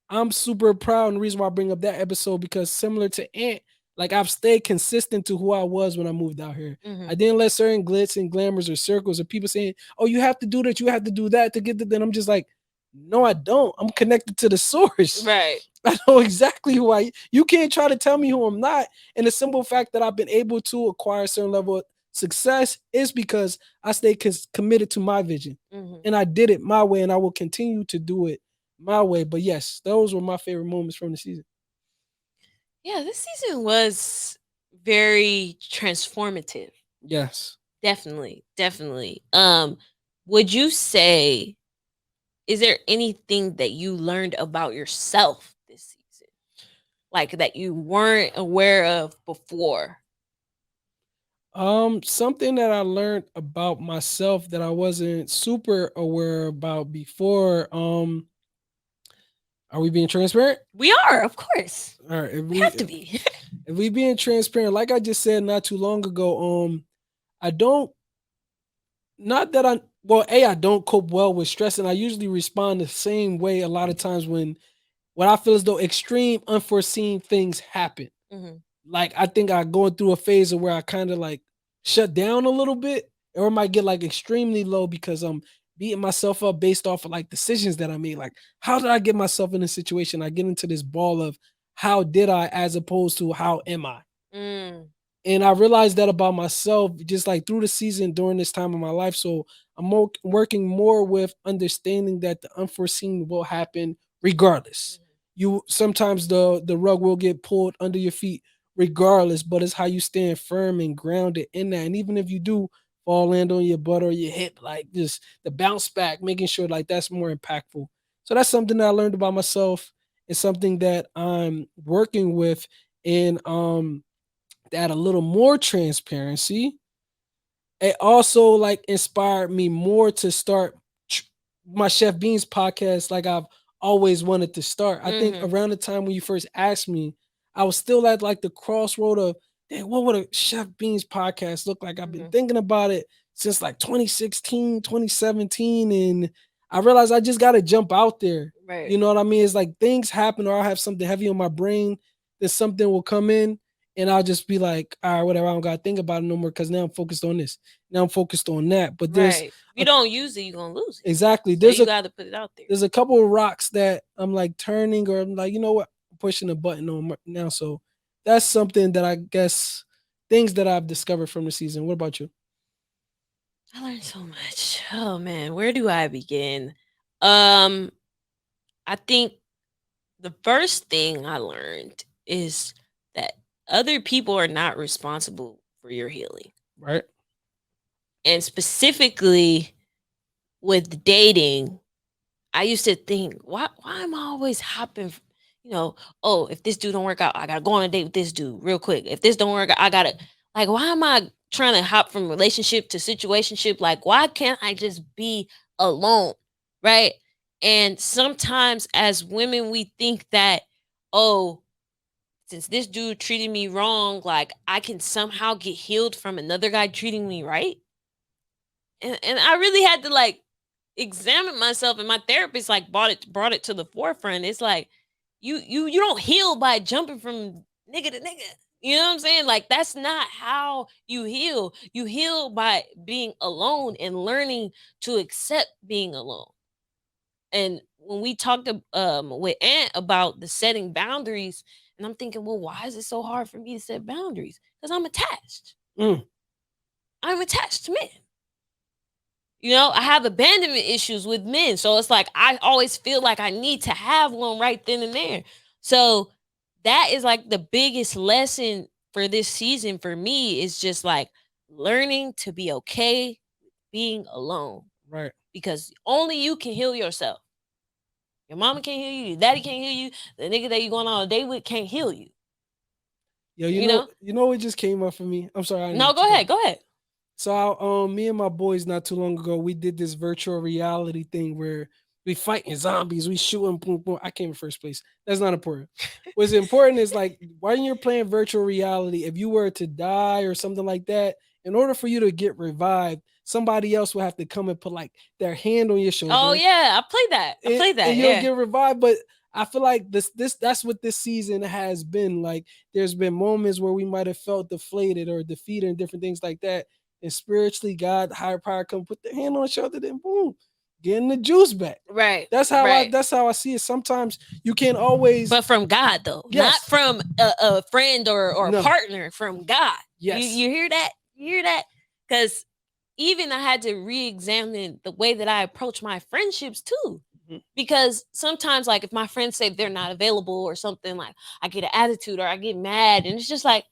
I'm super proud, and the reason why I bring up that episode because similar to Ant, like I've stayed consistent to who I was when I moved out here. Mm-hmm. I didn't let certain glitz and glamours or circles or people saying, "Oh, you have to do that, you have to do that to get the." Then I'm just like, no, I don't. I'm connected to the source. Right. I know exactly who I. You can't try to tell me who I'm not. And the simple fact that I've been able to acquire a certain level of success is because I stay committed to my vision, Mm-hmm. and I did it my way, and I will continue to do it my way. But yes, those were my favorite moments from the season. Yeah, this season was very transformative. Yes. Definitely, definitely. Would you say is there anything that you learned about yourself this season? Like that you weren't aware of before? Something that I learned about myself that I wasn't super aware about before. Are we being transparent? We are, of course. All right, We have to be. if we being transparent, like I just said not too long ago, I don't not that I well, I don't cope well with stress, and I usually respond the same way a lot of times when I feel as though extreme unforeseen things happen. Mm-hmm. Like I think I going through a phase of where I kind of like shut down a little bit, or I might get like extremely low because I'm beating myself up based off of like decisions that I made. Like, how did I get myself in a situation? I get into this ball of how did I as opposed to how am I? Mm. And I realized that about myself just like through the season during this time of my life. So I'm working more with understanding that the unforeseen will happen regardless. You sometimes the rug will get pulled under your feet regardless, but it's how you stand firm and grounded in that. And even if you do fall land on your butt or your hip, like just the bounce back, making sure like that's more impactful. So that's something that I learned about myself. It's something that I'm working with in to add a little more transparency. It also like inspired me more to start my Chef Beans podcast like I've always wanted to start. I think Mm-hmm. around the time when you first asked me, I was still at like the crossroad of, dang, what would a Chef Beans podcast look like? I've been Mm-hmm. thinking about it since like 2016, 2017, and I realized I just got to jump out there. Right. You know what I mean? It's like things happen or I have something heavy on my brain, then something will come in and I'll just be like, all right, whatever, I don't got to think about it no more because now I'm focused on this. Now I'm focused on that. But there's Right. If you don't use it, you're gonna lose it. exactly So you gotta put it out there. there's a couple of rocks that I'm like turning or I'm like, you know what, I'm pushing a button on now. So that's something that I guess things that I've discovered from the season. What about you? I learned so much. Oh man, where do I begin? Um, I think the first thing I learned is that other people are not responsible for your healing. Right? And specifically with dating, I used to think, why am I always hopping? You know, oh, if this dude don't work out, I gotta go on a date with this dude real quick. If this don't work out, I gotta like, why am I trying to hop from relationship to situationship? Like, why can't I just be alone? Right. And sometimes as women, we think that, oh, since this dude treated me wrong, like I can somehow get healed from another guy treating me right. And I really had to like examine myself, and my therapist like brought it to the forefront. It's like you don't heal by jumping from nigga to nigga. You know what I'm saying? Like that's not how you heal. You heal by being alone and learning to accept being alone. And when we talked with Ant about the setting boundaries, and I'm thinking, well, why is it so hard for me to set boundaries? Because I'm attached. Mm. I'm attached to men. You know, I have abandonment issues with men. So it's like I always feel like I need to have one right then and there. So that is like the biggest lesson for this season for me is just like learning to be okay being alone Right. because only you can heal yourself. Your mama can't heal you, your daddy can't heal you, the nigga that you going on a date with can't heal you. Yo, You know? you know what just came up for me? I'm sorry, I didn't No, mean to go ahead, go ahead. So me and my boys not too long ago, we did this virtual reality thing where we fighting zombies, we shooting boom boom. I came in first place. That's not important. What's important is like when you're playing virtual reality, if you were to die or something like that, in order for you to get revived, somebody else will have to come and put like their hand on your Oh shoulder yeah, I played that. I played and that. you'll Yeah. get revived. But I feel like this that's what this season has been. Like there's been moments where we might have felt deflated or defeated and different things like that. And spiritually, God, higher power come put their hand on the shoulder, then boom, getting the juice back. Right. That's Right. that's how I see it. Sometimes you can't always But from God though, not yes, from a friend or a no, partner. From God. yes, You hear that? You hear that? Because even I had to re-examine the way that I approach my friendships too. mhm, Because sometimes, like if my friends say they're not available or something, like I get an attitude or I get mad, and it's just like,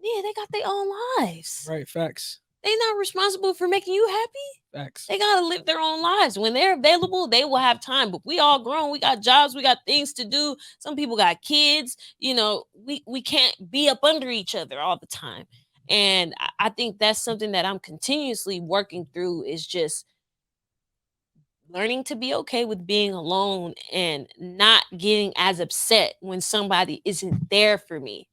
yeah, they got their own lives. right, facts, They not responsible for making you happy. facts, They gotta live their own lives. When they're available, they will have time. But we all grown. We got jobs. We got things to do. Some people got kids. You know, we can't be up under each other all the time. And I think that's something that I'm continuously working through is just learning to be okay with being alone and not getting as upset when somebody isn't there for me.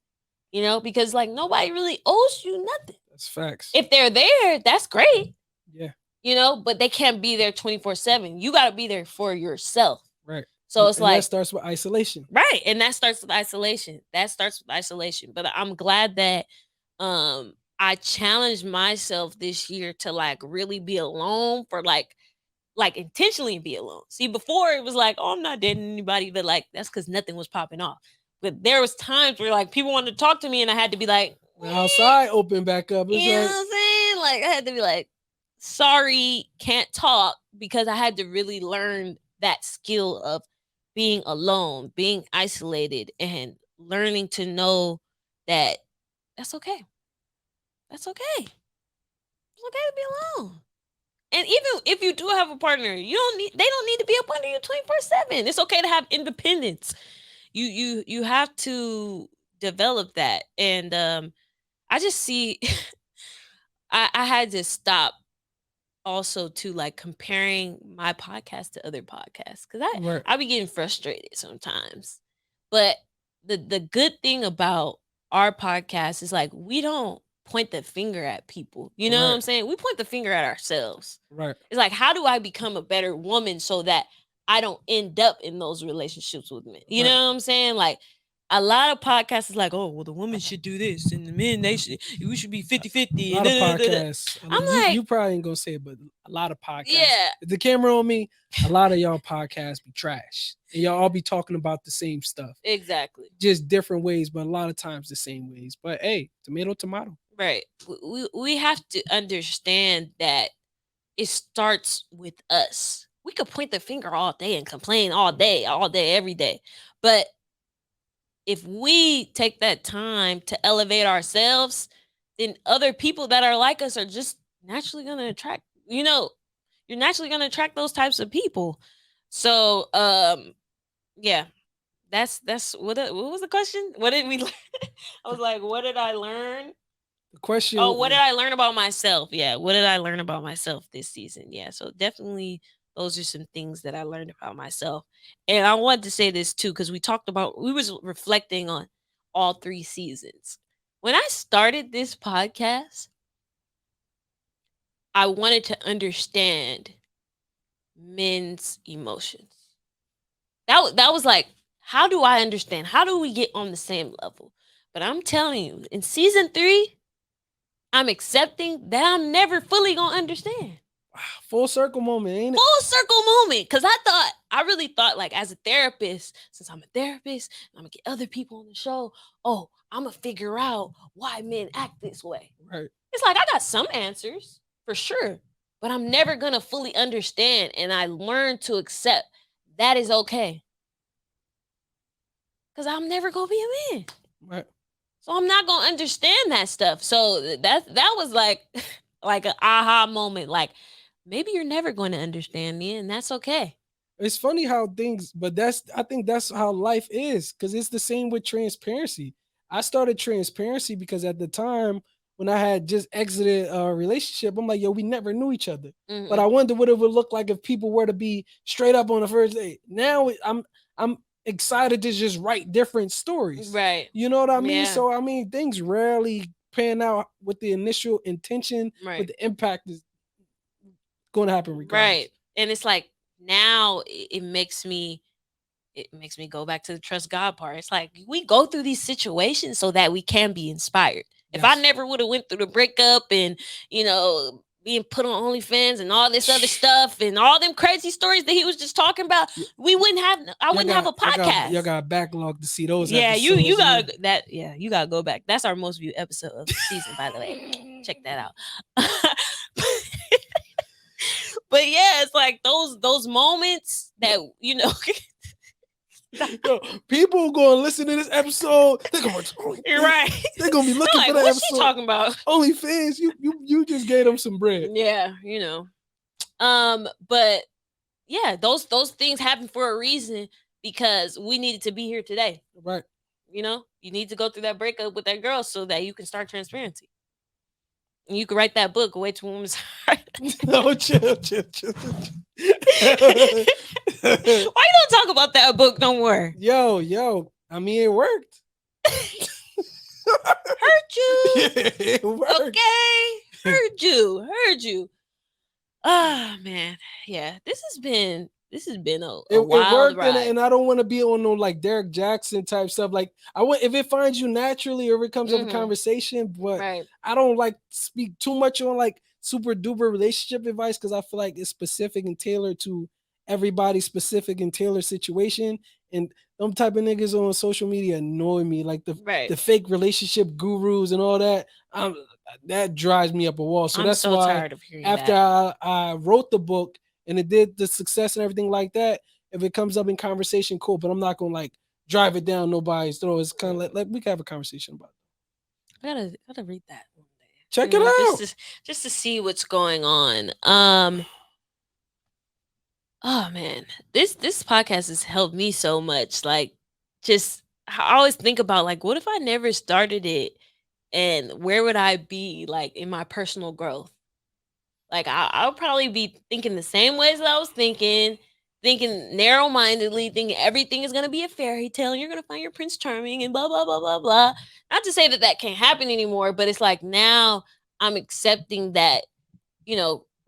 You know, because like nobody really owes you nothing. that's facts, If they're there, that's great, yeah, you know, but they can't be there 24/7. You got to be there for yourself. right, So it's and that like, starts with isolation, right. And that starts with isolation. That starts with isolation. But I'm glad that I challenged myself this year to like really be alone for like intentionally be alone. See, before it was like, oh, I'm not dating anybody, but like that's because nothing was popping off. But there was times where like people wanted to talk to me and I had to be like, when outside open back up, it's you know like what I'm saying? Like I had to be like, sorry, can't talk because I had to really learn that skill of being alone, being isolated, and learning to know that that's okay. That's okay. It's okay to be alone. And even if you do have a partner, they don't need to be up under you 24/7. It's okay to have independence. You have to develop that. And I just see I had to stop also to like comparing my podcast to other podcasts because right, I be getting frustrated sometimes. But the good thing about our podcast is like we don't point the finger at people. You know what right, I'm saying? We point the finger at ourselves. right, It's like how do I become a better woman so that I don't end up in those relationships with men? You right. know what I'm saying? Like a lot of podcasts is like, oh, well, the woman should do this and the men, we should be 50-50. A And lot of da, da, da, da. podcasts. I'm You like, probably ain't gonna say it, but a lot of podcasts. yeah, If the camera on me, a lot of y'all podcasts be trash, and y'all all be talking about the same stuff, exactly. just different ways, but a lot of times the same ways. But hey, tomato, tomato. Right. We have to understand that it starts with us. We could point the finger all day and complain all day, every day. But if we take that time to elevate ourselves, then other people that are like us are just naturally gonna attract, you're naturally gonna attract those types of people. So yeah, that's what was the question? What did we learn? I was like, what did I learn? The question, Oh, what did I learn about myself? Yeah, what did I learn about myself this season? Yeah, so definitely those are some things that I learned about myself. And I wanted to say this too cuz we was reflecting on all 3 seasons. When I started this podcast, I wanted to understand men's emotions. That was like, how do I understand? How do we get on the same level? But I'm telling you, in season 3, I'm accepting that I'm never fully gonna understand. full circle moment, ain't it? Full circle moment. Cause I really thought, like, as a therapist, since I'm a therapist, I'm gonna get other people on the show. Oh, I'm gonna figure out why men act this way. Right. It's like I got some answers for sure, but I'm never gonna fully understand. And I learned to accept that is okay. Cause I'm never gonna be a man. Right. So I'm not gonna understand that stuff. So that was like like an aha moment. Like, maybe you're never going to understand me, and that's okay. It's funny how things, but I think that's how life is, because it's the same with transparency. I started transparency because at the time when I had just exited a relationship, I'm like, yo, we never knew each other. But I wonder what it would look like if people were to be straight up on the first date. Now I'm excited to just write different stories. Right. You know what I mean? Yeah. So I mean, things rarely pan out with the initial intention, Right. but the impact is going to happen regardless. Right. And it's like now it makes me go back to the trust God part. It's like we go through these situations so that we can be inspired. If I Yes. never would have went through the breakup and, being put on OnlyFans and all this other stuff and all them crazy stories that he was just talking about, we wouldn't have I wouldn't have a podcast. Y'all got a backlog to see those Yeah, episodes. you got that. Yeah, you gotta go back. That's our most viewed episode of the season, by the way. Check that out. But yeah, it's like those moments that Yo, people going to listen to this episode. They're going to, you're right. They're going to be looking like, for that what's episode. she talking about? OnlyFans, you just gave them some bread. Yeah, but yeah, those things happen for a reason because we needed to be here today. Right. You need to go through that breakup with that girl so that you can start transparency. And you can write that book, Way to a Woman's Heart. No, chill. Why you don't talk about that book no more? Yo, I mean, it worked. Heard you. Yeah, it worked. Okay. Heard you. Ah, man. Yeah, this has been a wild ride. And I don't want to be on no like Derek Jackson type stuff. Like I want, if it finds you naturally or if it comes up a conversation, but Right. I don't like speak too much on like super duper relationship advice because I feel like it's specific and tailored to everybody's specific and tailored situation. And them type of niggas on social media annoy me, like the fake relationship gurus and all that. That drives me up a wall. So that's why tired of hearing after I wrote the book and it did the success and everything like that, if it comes up in conversation, cool. But I'm not gonna like drive it down nobody's throat. It's kind of like we can have a conversation about it. I gotta read that one day. Check it out. Just to see what's going on. Oh man, this podcast has helped me so much. Like, just I always think about like, what if I never started it, and where would I be like in my personal growth? Like, I'll probably be thinking the same ways that I was thinking narrow-mindedly, thinking everything is gonna be a fairy tale, and you're gonna find your Prince Charming, and blah blah blah blah blah. Not to say that can't happen anymore, but it's like now I'm accepting that,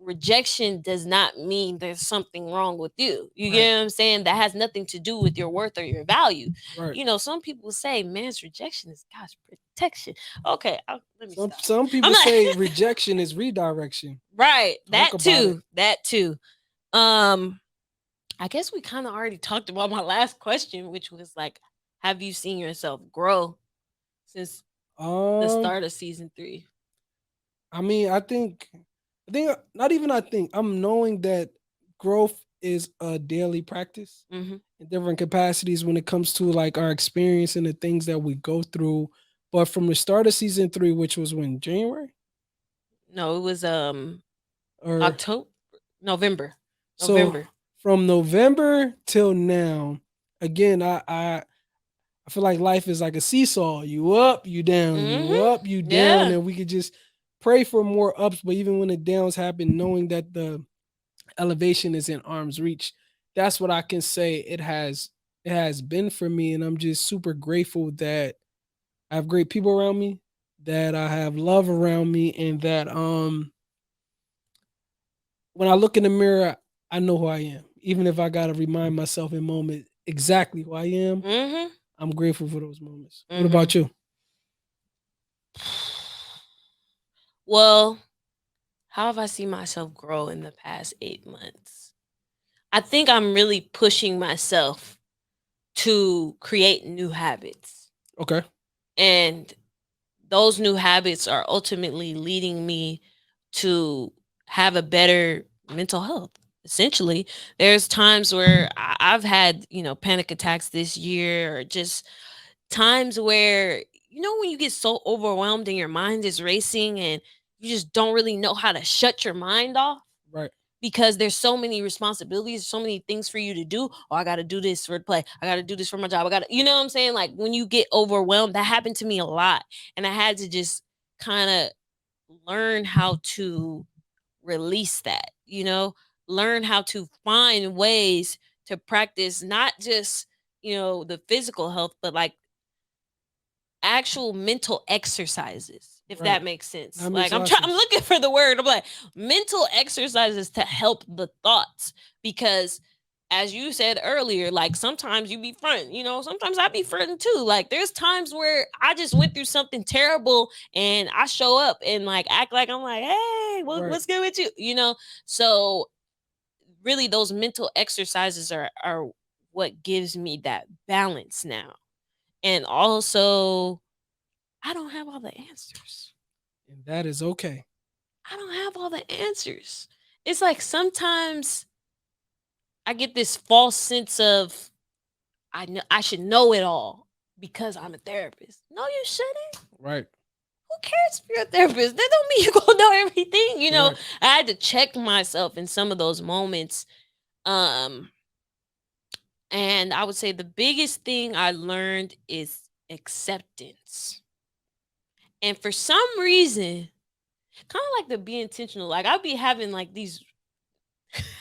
rejection does not mean there's something wrong with you. You get what I'm saying? That has nothing to do with your worth or your value. Right. Some people say man's rejection is God's protection. Okay, let me stop. Some people say rejection is redirection. Right. That too. I guess we kind of already talked about my last question, which was like, have you seen yourself grow since the start of season 3? I mean, I think not even I'm knowing that growth is a daily practice in different capacities when it comes to like our experience and the things that we go through. But from the start of season 3, which was when January? No, it was Or October, November, so November. from November till now, again, I feel like life is like a seesaw. You up, you down, you Mhm. up, you down, Yeah. and we could just pray for more ups. But even when the downs happen, knowing that the elevation is in arm's reach, that's what I can say it has been for me. And I'm just super grateful that I have great people around me, that I have love around me, and that when I look in the mirror, I know who I am. Even if I gotta remind myself in moment exactly who I am, Mhm. I'm grateful for those moments. What about Mhm. you? Well, how have I seen myself grow in the past 8 months? I think I'm really pushing myself to create new habits. Okay. And those new habits are ultimately leading me to have a better mental health. Essentially, there's times where I've had, panic attacks this year, or just times where, when you get so overwhelmed and your mind is racing and you just don't really know how to shut your mind off Right. because there's so many responsibilities, so many things for you to do. Oh, I got to do this for the play. I got to do this for my job. I got to, you know what I'm saying? Like when you get overwhelmed, that happened to me a lot. And I had to just kind of learn how to release that, learn how to find ways to practice not just, the physical health, but like actual mental exercises, if Right. that makes sense. That makes Like a lot of I'm sense. looking for the word. I'm like mental exercises to help the thoughts, because as you said earlier, like sometimes you be fronting, sometimes I be fronting too. Like there's times where I just went through something terrible and I show up and like act like I'm like, hey, Right. what's good with you? So really those mental exercises are what gives me that balance now. And also I don't have all the answers. And that is okay. I don't have all the answers. It's like sometimes I get this false sense of I should know it all because I'm a therapist. No, you shouldn't. Right. Who cares if you're a therapist? That don't mean you're gonna know everything. Right. I had to check myself in some of those moments. Um, and I would say the biggest thing I learned is acceptance. And for some reason, kind of like to be intentional, like I'll be having like these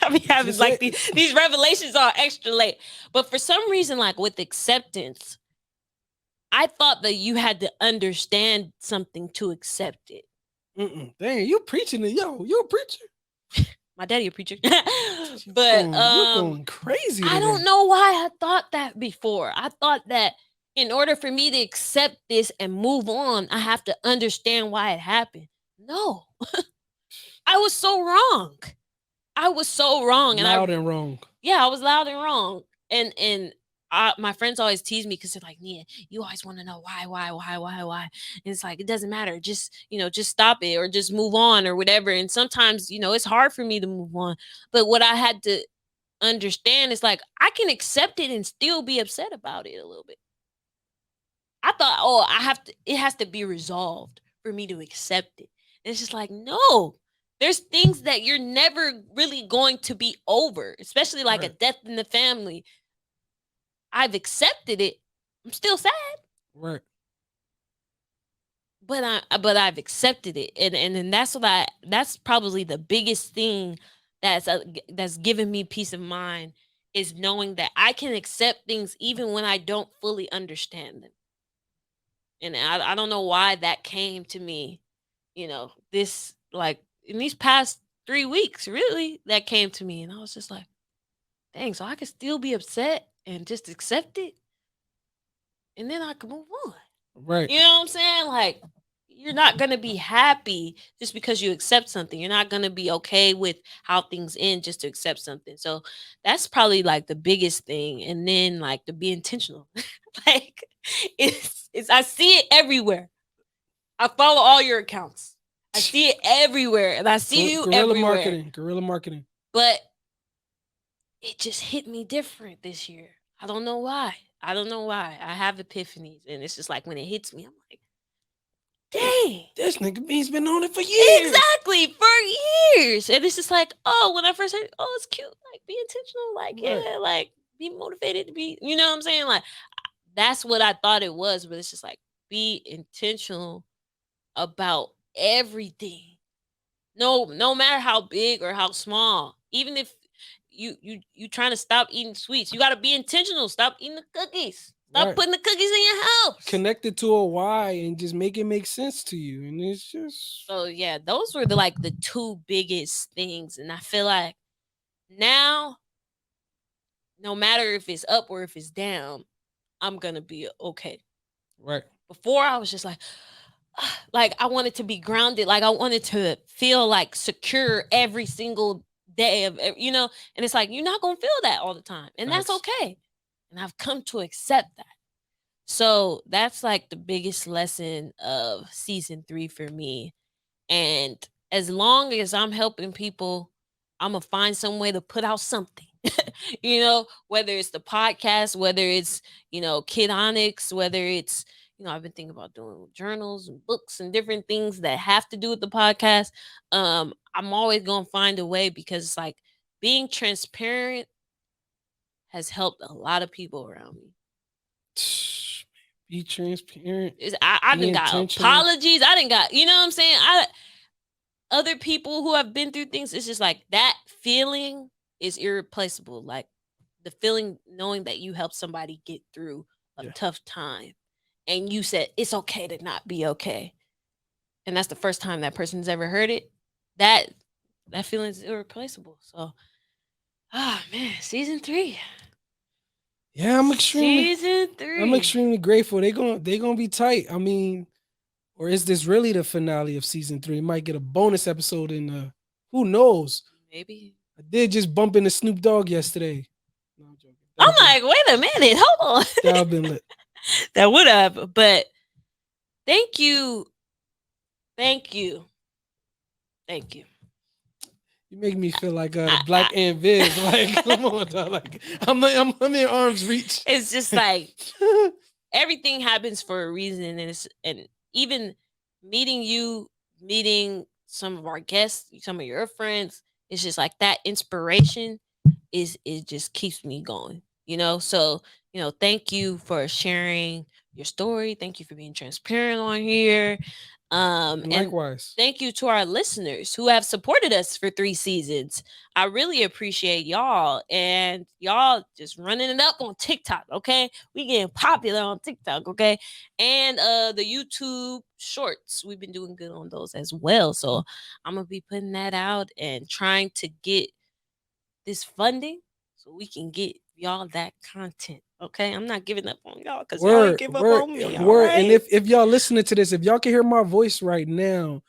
I be having Just say like these revelations are extra late. But for some reason, like with acceptance, I thought that you had to understand something to accept it. Dang, you preaching it, yo. You a preacher. My daddy a preacher. You're but going, you're going crazy I don't today. know why I thought that before. I thought that in order for me to accept this and move on, I have to understand why it happened. No, I was so wrong. I was so wrong. And Loud and wrong. I was loud and wrong. And my friends always tease me because they're like, Nia, you always want to know why. And it's like, it doesn't matter. Just, just stop it or just move on or whatever. And sometimes, it's hard for me to move on. But what I had to understand is like, I can accept it and still be upset about it a little bit. I thought, oh, it has to be resolved for me to accept it. And it's just like, no, there's things that you're never really going to be over, especially like a Right. death in the family. I've accepted it. I'm still sad, Right. but I've accepted it. And that's probably the biggest thing that's given me peace of mind, is knowing that I can accept things even when I don't fully understand them. And I don't know why that came to me, this like in these past 3 weeks, really, that came to me. And I was just like, dang, so I could still be upset and just accept it. And then I could move on. Right. You know what I'm saying? Like, you're not going to be happy just because you accept something. You're not going to be okay with how things end just to accept something. So that's probably like the biggest thing. And then like to be intentional. like it's I see it everywhere. I follow all your accounts. I see it everywhere and I see you Guerrilla everywhere. marketing. Guerrilla marketing. But it just hit me different this year. I don't know why. I don't know why. I have epiphanies and it's just like when it hits me, I'm like, dang. This nigga Bean's been on it for years. Exactly, for years. And it's just like, oh, when I first heard, oh, it's cute. Like, be intentional. Like, Right. yeah, like, be motivated to be, you know what I'm saying? Like, that's what I thought it was, but it's just like, be intentional about everything. No matter how big or how small. Even if you trying to stop eating sweets, you got to be intentional. Stop eating the cookies. Stop Right. putting the cookies in your house. Connect it to a why and just make it make sense to you. And it's just So yeah, those were the two biggest things, and I feel like now, no matter if it's up or if it's down, I'm gonna be okay. right. Before I was just like I wanted to be grounded, like I wanted to feel like secure every single day of and it's like you're not gonna feel that all the time, and that's Facts. okay. And I've come to accept that. So that's like the biggest lesson of season 3 for me. And as long as I'm helping people, I'm gonna find some way to put out something. Whether it's the podcast, whether it's, Kid Onyx, whether it's, I've been thinking about doing journals and books and different things that have to do with the podcast. I'm always gonna find a way because it's like being transparent has helped a lot of people around me. Be transparent. I Be didn't got intentional. apologies. I didn't got, you know what I'm saying? Other people who have been through things, it's just like that feeling is irreplaceable. Like the feeling knowing that you helped somebody get through a Yeah. tough time and you said it's okay to not be okay. And that's the first time that person's ever heard it. That feeling is irreplaceable. So man, season 3. Yeah, I'm extremely Season 3. grateful. They gonna be tight. I mean, or is this really the finale of season 3? Might get a bonus episode in who knows? Maybe. I did just bump into Snoop Dogg yesterday. No, I'm joking. I'm like, wait a minute, hold on. That would have been lit. That would have, but thank you. Thank you. Thank you. You make me feel like Black Ant Viz. Like, come on, dog. Like, I'm in arm's reach. It's just like everything happens for a reason, and even meeting you, meeting some of our guests, some of your friends, it's just like that inspiration it just keeps me going. So thank you for sharing your story. Thank you for being transparent on here. And Likewise. thank you to our listeners who have supported us for 3 seasons. I really appreciate y'all, and y'all just running it up on TikTok, okay? We getting popular on TikTok, okay? And the YouTube shorts, we've been doing good on those as well. So I'm gonna be putting that out and trying to get this funding so we can get y'all that content. Okay, I'm not giving up on y'all because y'all ain't give up on me. Word. And if y'all listening to this, if y'all can hear my voice right now,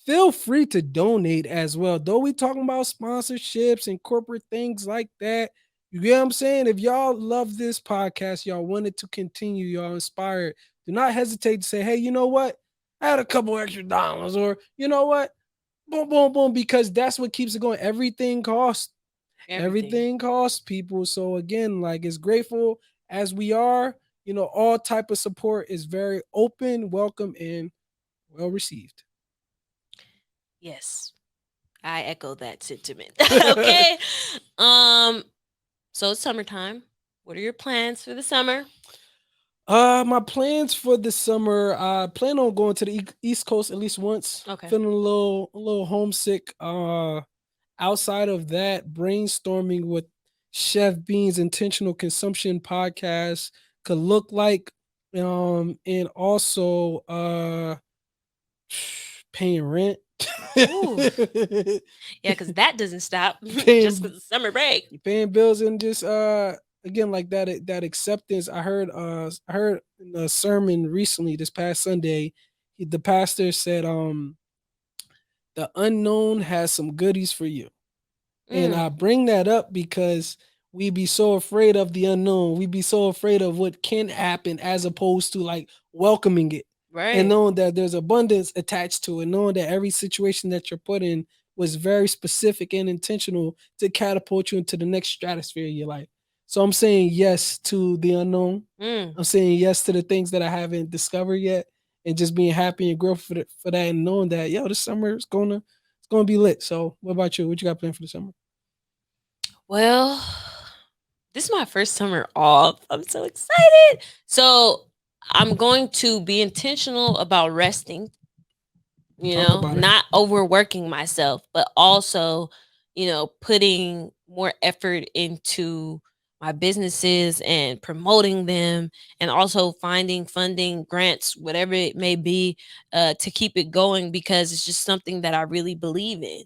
feel free to donate as well. Though we talking about sponsorships and corporate things like that, you get what I'm saying? If y'all love this podcast, y'all want it to continue, y'all inspired, do not hesitate to say, hey, you know what? I had a couple extra dollars, or you know what? Boom, boom, boom, because that's what keeps it going. Everything costs. Everything costs, people. So again, like, as grateful as we are, all type of support is very open, welcome, and well received. Yes, I echo that sentiment. Okay. So it's summertime. What are your plans for the summer? My plans for the summer, I plan on going to the East Coast at least once. Okay. Feeling a little homesick. Outside of that, brainstorming what Chef Bean's intentional consumption podcast could look like. And also paying rent. Ooh. Yeah, because that doesn't stop Paying- just because of summer break. Paying bills and just again, like that acceptance. I heard in a sermon recently this past Sunday, the pastor said the unknown has some goodies for you. And I bring that up because we be so afraid of the unknown. We be so afraid of what can happen as opposed to like welcoming it. Right. And knowing that there's abundance attached to it, knowing that every situation that you're put in was very specific and intentional to catapult you into the next stratosphere of your life. So I'm saying yes to the unknown. I'm saying yes to the things that I haven't discovered yet. and just being happy and grateful for that, and knowing that this summer is gonna be lit. So, what about you? What you got planned for the summer? Well, this is my first summer off. I'm so excited. So I'm going to be intentional about resting, Talk about it. not overworking myself, but also, putting more effort into my businesses and promoting them, and also finding funding, grants, whatever it may be, to keep it going, because it's just something that I really believe in.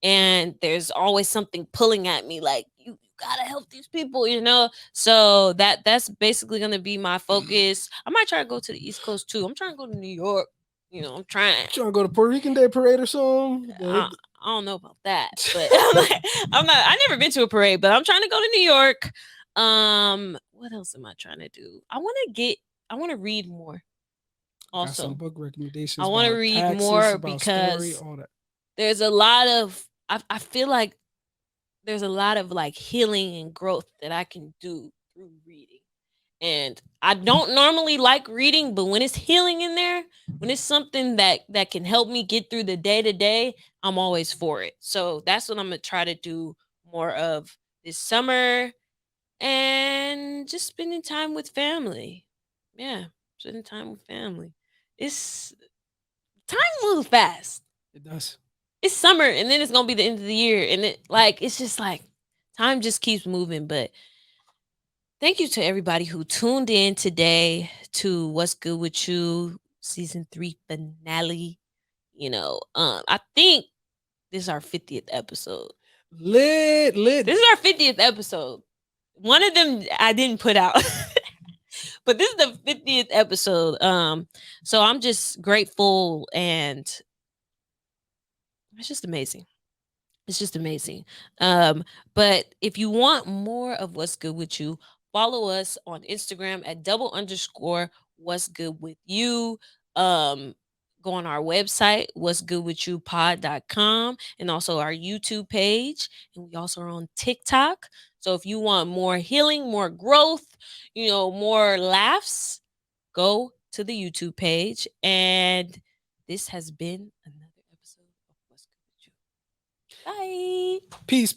And there's always something pulling at me, like, you gotta help these people. So that's basically gonna be my focus. I might try to go to the East Coast too. I'm trying to go to New York. I'm trying. Trying to go to Puerto Rican Day Parade or something? I don't know about that, but I'm not. I never been to a parade, but I'm trying to go to New York. What else am I trying to do? I want to read more. Got some Also, book recommendations I want to about read taxes, more about story, because all that. there's a lot of. I feel like there's a lot of like healing and growth that I can do through reading. And I don't normally like reading, but when it's healing in there, when it's something that can help me get through the day to day, I'm always for it. So that's what I'm gonna try to do more of this summer, and just spending time with family. Yeah, spending time with family. It's time moves fast. It does. It's summer, and then it's gonna be the end of the year, and it's just like time just keeps moving. But thank you to everybody who tuned in today to What's Good with You season 3 finale. I think this is our 50th episode. Lit. This is our 50th episode. One of them I didn't put out. But this is the 50th episode. So I'm just grateful, and it's just amazing. It's just amazing. But if you want more of What's Good with You, follow us on Instagram at _, What's Good with You. Go on our website, what'sgoodwithyoupod.com, and also our YouTube page. And we also are on TikTok. So if you want more healing, more growth, more laughs, go to the YouTube page. And this has been another episode of What's Good with You. Bye. Peace.